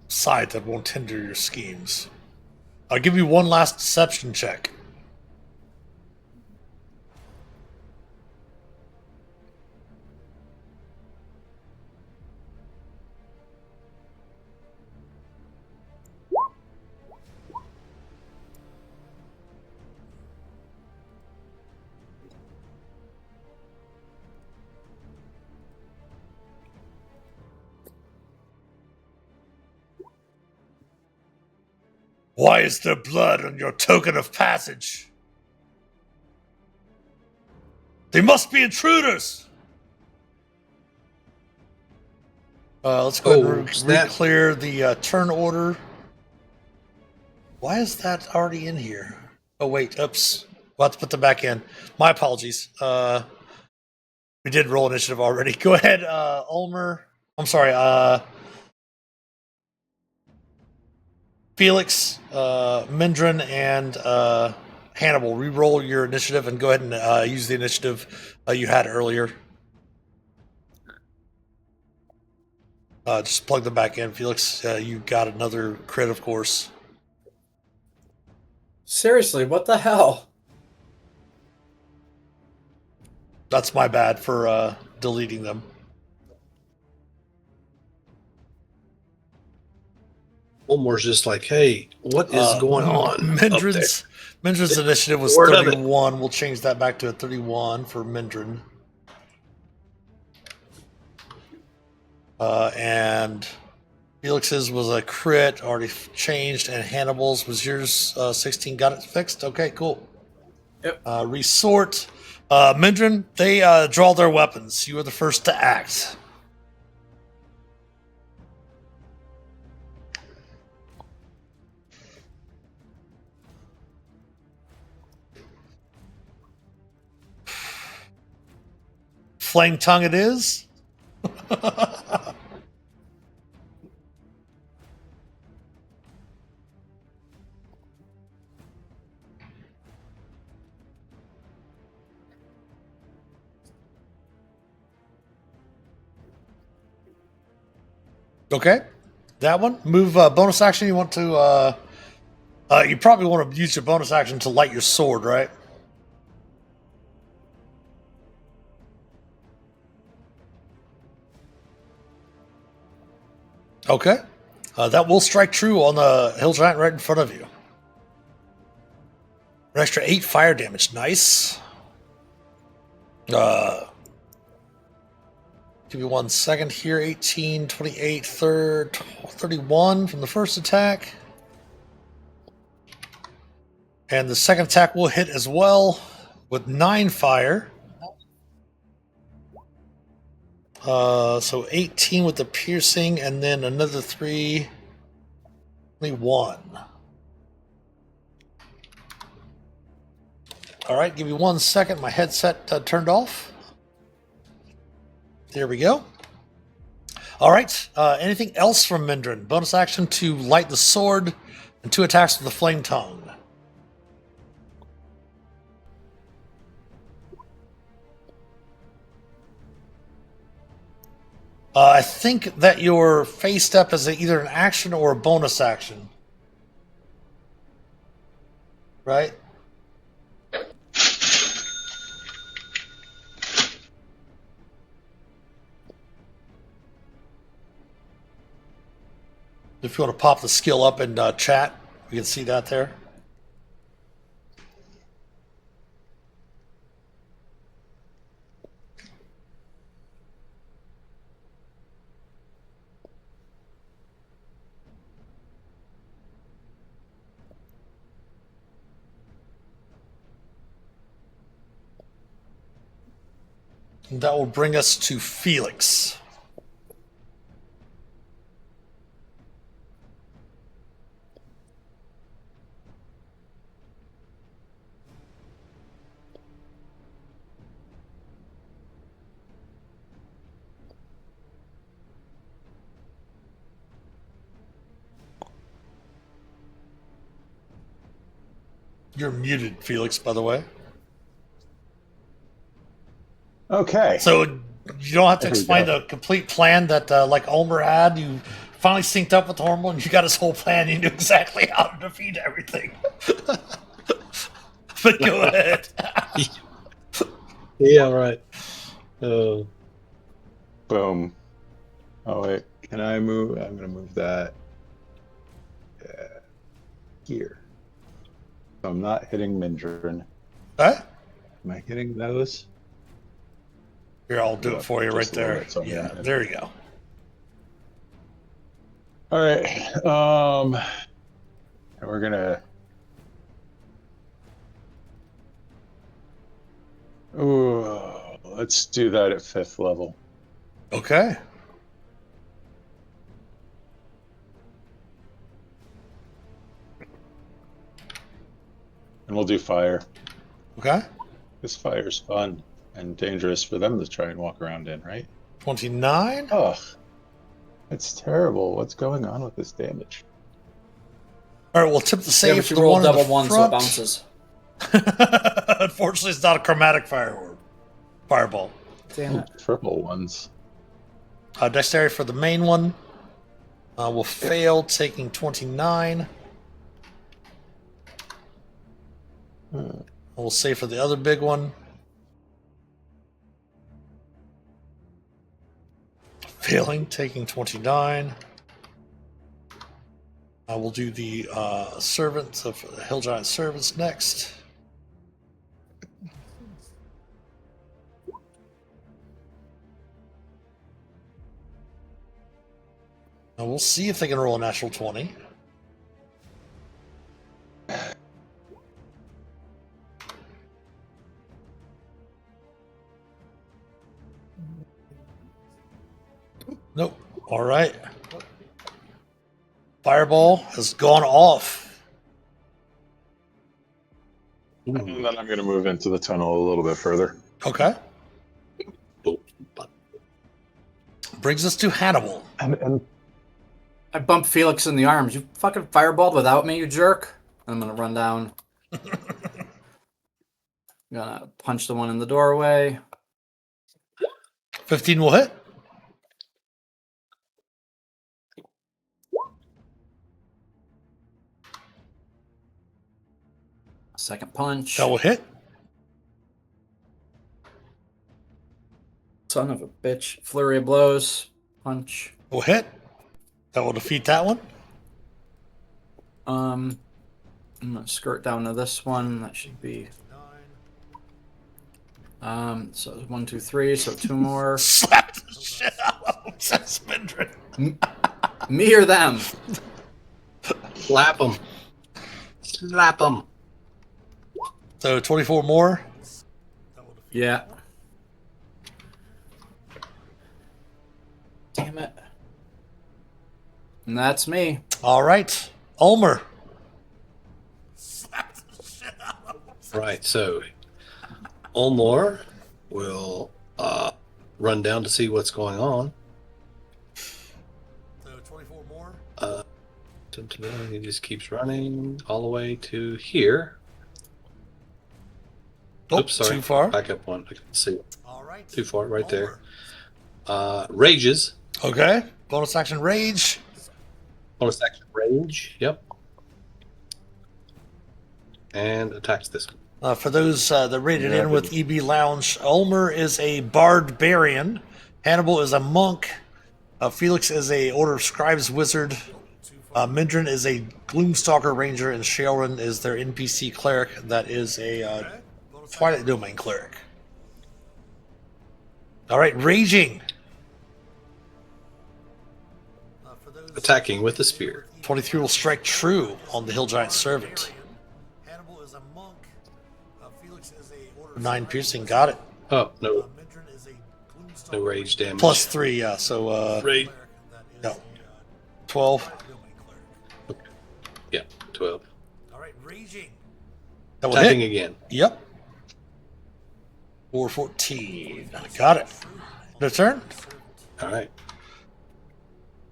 S1: Side that won't hinder your schemes. I'll give you one last deception check. Why is there blood on your token of passage? They must be intruders! Let's go ahead and re-clear the turn order. Why is that already in here? Oh, wait, oops. We'll have to put them back in. My apologies. We did roll initiative already. Go ahead, Ulmor. I'm sorry, Phelix, Mindran, and Hannibal, re-roll your initiative and go ahead and use the initiative you had earlier. Just plug them back in. Phelix, you got another crit, of course.
S3: Seriously, what the hell?
S1: That's my bad for deleting them.
S4: Ulmor's just like, hey, what is going on?
S1: Mindran's initiative was 31. We'll change that back to a 31 for Mindran. And Felix's was a crit, already changed, and Hannibal's was yours 16. Got it fixed? Okay, cool.
S3: Yep.
S1: Resort. Mindran, they draw their weapons. You are the first to act. Flame tongue it is. Okay, that one. Move bonus action. You want to? You probably want to use your bonus action to light your sword, right? Okay, that will strike true on the hill giant right in front of you. An extra 8 fire damage. Nice. Give me 1 second here. 18, 28, 31 from the first attack. And the second attack will hit as well with 9 fire. So 18 with the piercing, and then another 3, 21. All right, give me 1 second. My headset turned off. There we go. All right. Anything else from Mindran? Bonus action to light the sword, and 2 attacks with the flame tongue. I think that your phase step is either an action or a bonus action. Right? If you want to pop the skill up in chat, you can see that there. And that will bring us to Phelix. You're muted, Phelix, by the way.
S2: Okay.
S1: So you don't have to explain the complete plan that like Ulmor had. You finally synced up with Ulmor and you got his whole plan. You knew exactly how to defeat everything. But go ahead.
S4: Yeah, right.
S2: Boom. Oh, wait. Can I move? I'm going to move that here. So I'm not hitting Mindran.
S1: Huh?
S2: Am I hitting those?
S1: Here, I'll do it for you right
S2: Just a little
S1: there.
S2: bit, so I'm
S1: Yeah,
S2: gonna hit
S1: there you go.
S2: All right. We're gonna. Ooh, let's do that at 5th level.
S1: Okay.
S2: And we'll do fire.
S1: Okay.
S2: This fire's fun and dangerous for them to try and walk around in, right?
S1: 29.
S2: Ugh. It's terrible. What's going on with this damage?
S1: All right, we'll tip the
S3: Yeah,
S1: save
S3: but
S1: for
S3: you
S1: the
S3: roll
S1: one in
S3: double
S1: the
S3: 1, so it
S1: front.
S3: bounces.
S1: Unfortunately, it's not a chromatic fireball.
S3: Damn
S2: Ooh,
S3: it.
S2: triple ones.
S1: Dexterity for the main one will fail, taking 29. We'll save for the other big one. Failing, taking 29. I will do the servants of the Hill Giant servants next. Now we'll see if they can roll a natural 20. Nope. All right. Fireball has gone off.
S2: And then I'm going to move into the tunnel a little bit further.
S1: Okay.
S4: Oh.
S1: Brings us to Hannibal.
S2: And
S3: I bumped Phelix in the arms. You fucking fireballed without me, you jerk. I'm gonna run down. Gonna punch the one in the doorway.
S1: 15 will hit.
S3: Second punch.
S1: That will hit.
S3: Son of a bitch. Flurry of blows. Punch.
S1: Will hit. That will defeat that one.
S3: I'm gonna skirt down to this one. That should be. So 1, 2, 3. So 2 more.
S1: Slap the shit out of him, says Mindran.
S3: Me or them?
S4: Slap him. Slap him.
S1: So 24 more.
S3: Yeah. Damn it. And that's me.
S1: All right. Ulmor.
S4: Right, so Ulmor will run down to see what's going on.
S1: So 24 more.
S4: He just keeps running all the way to here.
S1: Oh,
S4: Oops, sorry.
S1: too far.
S4: Back up one. I can see.
S1: All right.
S4: Too far, right there. Rages.
S1: Okay. Bonus action rage.
S4: Bonus action rage. Yep. And attacks this one.
S1: For those that rated in with EB Lounge, Ulmor is a bard-barian. Hannibal is a monk. Phelix is a Order of Scribes wizard. Mindran is a Gloomstalker ranger, and Shae is their NPC cleric. That is a Twilight Domain cleric. All right, raging.
S4: Attacking with the spear.
S1: 23 will strike true on the Hill Giant Servant. 9 piercing, got it.
S4: Oh, no. No rage damage.
S1: Plus 3, yeah, so...
S4: Rage.
S1: No. 12.
S4: Okay. Yeah, 12.
S1: All right, raging. That will
S4: Attacking
S1: hit.
S4: again.
S1: Yep. 414. Got it. Their turn.
S4: All right.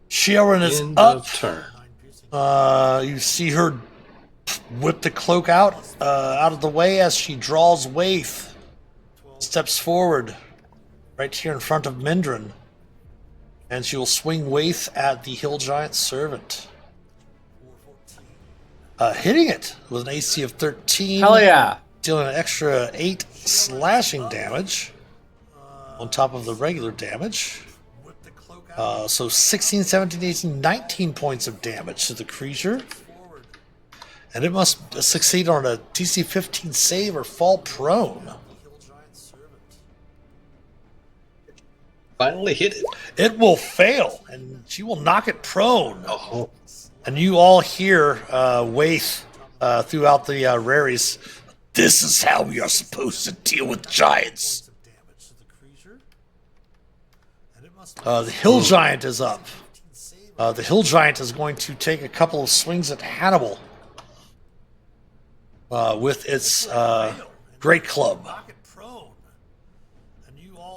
S1: Shae is
S4: End
S1: up.
S4: of turn.
S1: You see her whip the cloak out of the way as she draws Waith. Steps forward, right here in front of Mindran. And she will swing Waith at the Hill Giant Servant. Hitting it with an AC of 13.
S3: Hell yeah.
S1: Dealing an extra 8 slashing damage on top of the regular damage. So 16, 17, 18, 19 points of damage to the creature. And it must succeed on a DC 15 save or fall prone.
S4: Finally hit it.
S1: It will fail, and she will knock it prone.
S4: Oh.
S1: And you all hear Waith throughout the raries. This is how we are supposed to deal with giants. The Hill Giant is up. The Hill Giant is going to take a couple of swings at Hannibal with its great club.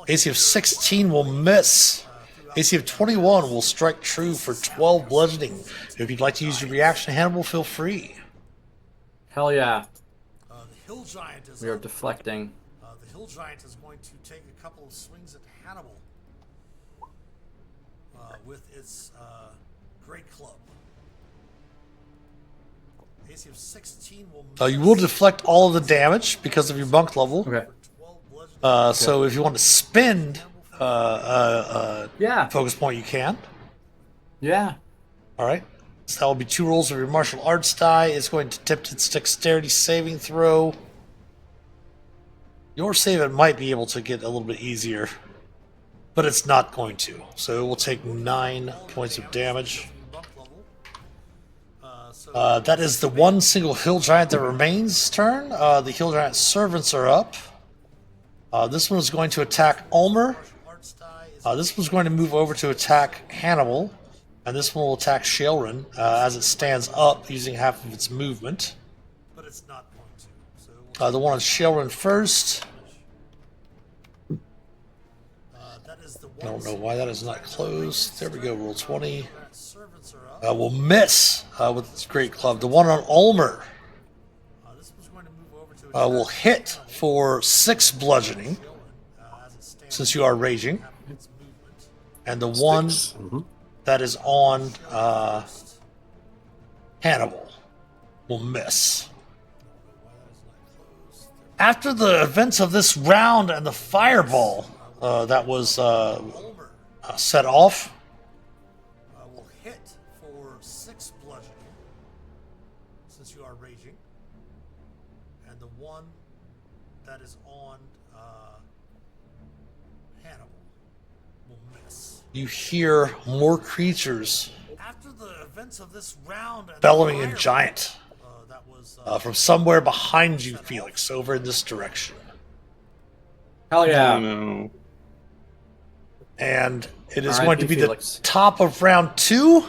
S1: AC of 16 will miss. AC of 21 will strike true for 12 bludgeoning. If you'd like to use your reaction, Hannibal, feel free.
S3: Hell yeah.
S1: The Hill Giant is
S3: We are deflecting.
S1: The Hill Giant is going to take a couple of swings at Hannibal with its great club. AC of 16 will. You will deflect all of the damage because of your monk level.
S3: Okay.
S1: So if you want to spend
S3: Yeah.
S1: focus point, you can.
S3: Yeah.
S1: All right. So that will be 2 rolls of your martial arts die. It's going to tip its dexterity saving throw. Your save it might be able to get a little bit easier, but it's not going to. So it will take 9 points of damage. That is the one single Hill Giant that remains turn. The Hill Giant servants are up. This one is going to attack Ulmor. This one's going to move over to attack Hannibal. And this one will attack Shae as it stands up using half of its movement. But it's not going to. The one on Shae first. I don't know why that is not closed. There we go. Roll 20. We'll miss with this great club. The one on Ulmor will hit for 6 bludgeoning, since you are raging. And the one that is on Hannibal will miss. After the events of this round and the fireball that was set off, will hit for 6 bludgeoning, since you are raging. And the one that is on Hannibal will miss. You hear more creatures after the events of this round and bellowing in giant from somewhere behind you, Phelix, over in this direction.
S3: Hell yeah.
S2: Oh, no.
S1: And it is
S3: All right,
S1: going to be
S3: Phelix.
S1: the top of round 2.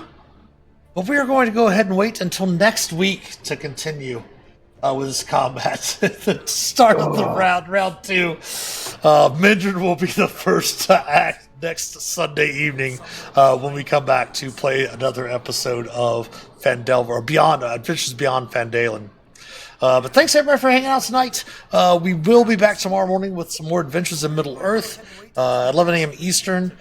S1: But we are going to go ahead and wait until next week to continue with this combat. The start of the round 2. Mindran will be the first to act next Sunday evening when we come back to play another episode of Phandalin, or Beyond Adventures Beyond Phandalin. But thanks everybody for hanging out tonight. We will be back tomorrow morning with some more Adventures in Middle-earth, 11 a.m. Eastern.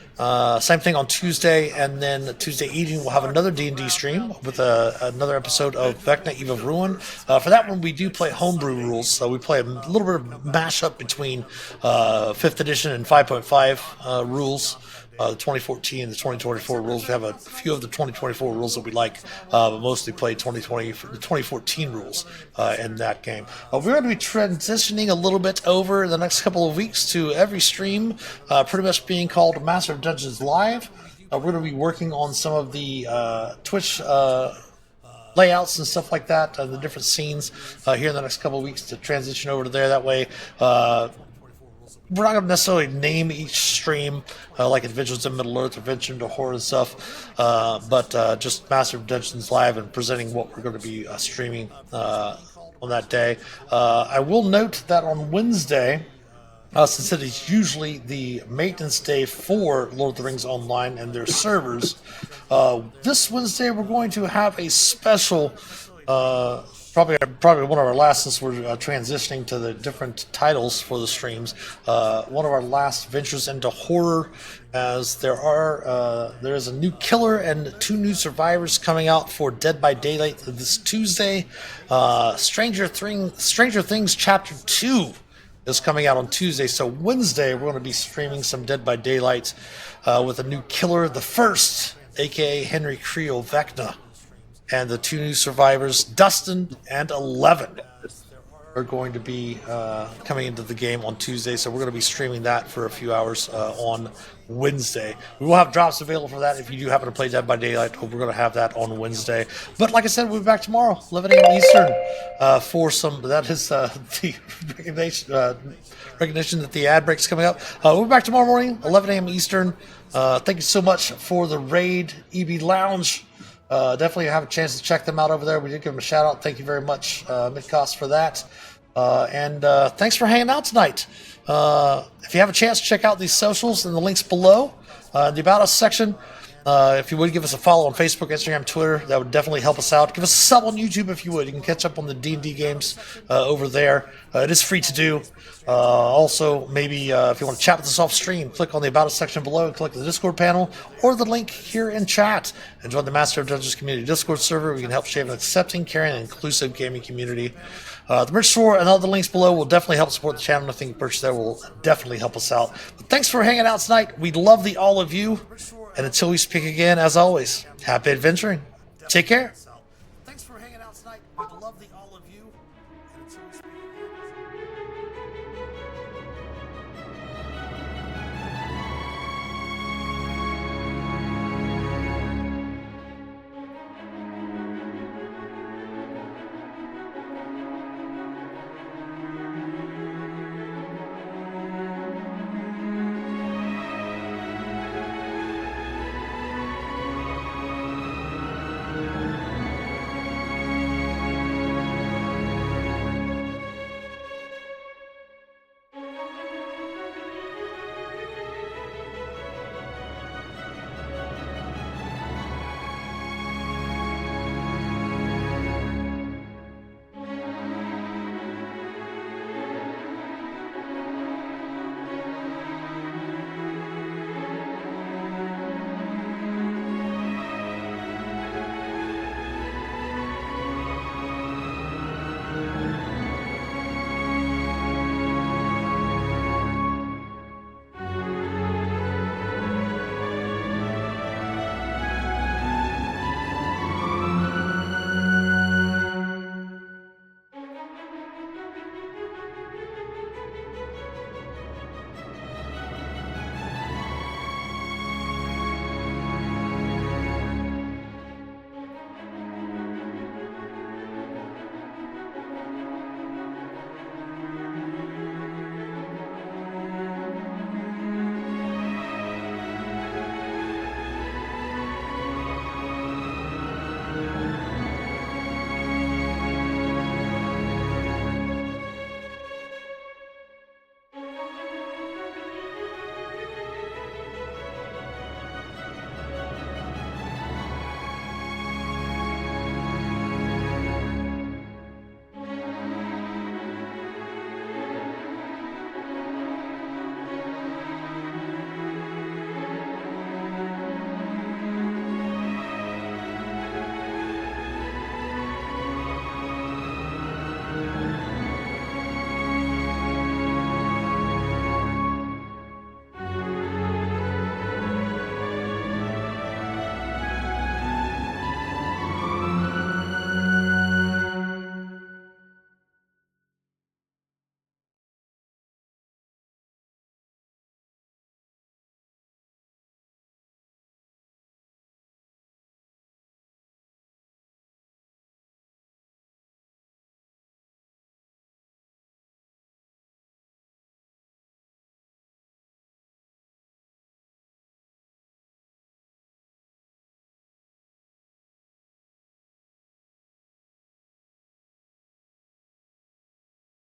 S1: Same thing on Tuesday, and then Tuesday evening we'll have another D&D stream with another episode of Vecna Eve of Ruin. For that one, we do play homebrew rules, so we play a little bit of mashup between 5th edition and 5.5 rules. The 2014 and the 2024 rules. We have a few of the 2024 rules that we like, but mostly play 2020, the 2014 rules in that game. We're going to be transitioning a little bit over the next couple of weeks to every stream pretty much being called Master of Dungeons Live. We're going to be working on some of the Twitch layouts and stuff like that, the different scenes here in the next couple of weeks to transition over to there. That way, we're not going to necessarily name each stream like Adventures in Middle-earth, Adventure into Horror and stuff, but just Master of Dungeons Live and presenting what we're going to be streaming on that day. I will note that on Wednesday, since it is usually the maintenance day for Lord of the Rings Online and their servers, this Wednesday we're going to have a special probably one of our last, since we're transitioning to the different titles for the streams. One of our last ventures into horror, as there is a new killer and 2 new survivors coming out for Dead by Daylight this Tuesday. Stranger Things Chapter 2 is coming out on Tuesday, so Wednesday we're going to be streaming some Dead by Daylight with a new killer, the first, aka Henry Creel Vecna. And the 2 new survivors, Dustin and 11, are going to be coming into the game on Tuesday. So we're going to be streaming that for a few hours on Wednesday. We will have drops available for that if you do happen to play Dead by Daylight. We're going to have that on Wednesday. But like I said, we'll be back tomorrow, 11 a.m. Eastern, for some. That is the recognition that the ad break's coming up. We'll be back tomorrow morning, 11 a.m. Eastern. Thank you so much for the raid, EB Lounge. Definitely have a chance to check them out over there. We did give them a shout out. Thank you very much, Midcost, for that. And thanks for hanging out tonight. If you have a chance, check out these socials and the links below. The About Us section. If you would give us a follow on Facebook, Instagram, Twitter, that would definitely help us out. Give us a sub on YouTube if you would. You can catch up on the D&D games over there. It is free to do. Also, maybe if you want to chat with us off stream, click on the About Us section below and click the Discord panel or the link here in chat and join the Master of Dungeons community Discord server. We can help shape an accepting, caring, and inclusive gaming community. The merch store and other links below will definitely help support the channel. I think purchase there will definitely help us out. But thanks for hanging out tonight. We love all of you. And until we speak again, as always, happy adventuring. Take care. Thanks for hanging out tonight. We love all of you. And until we speak again.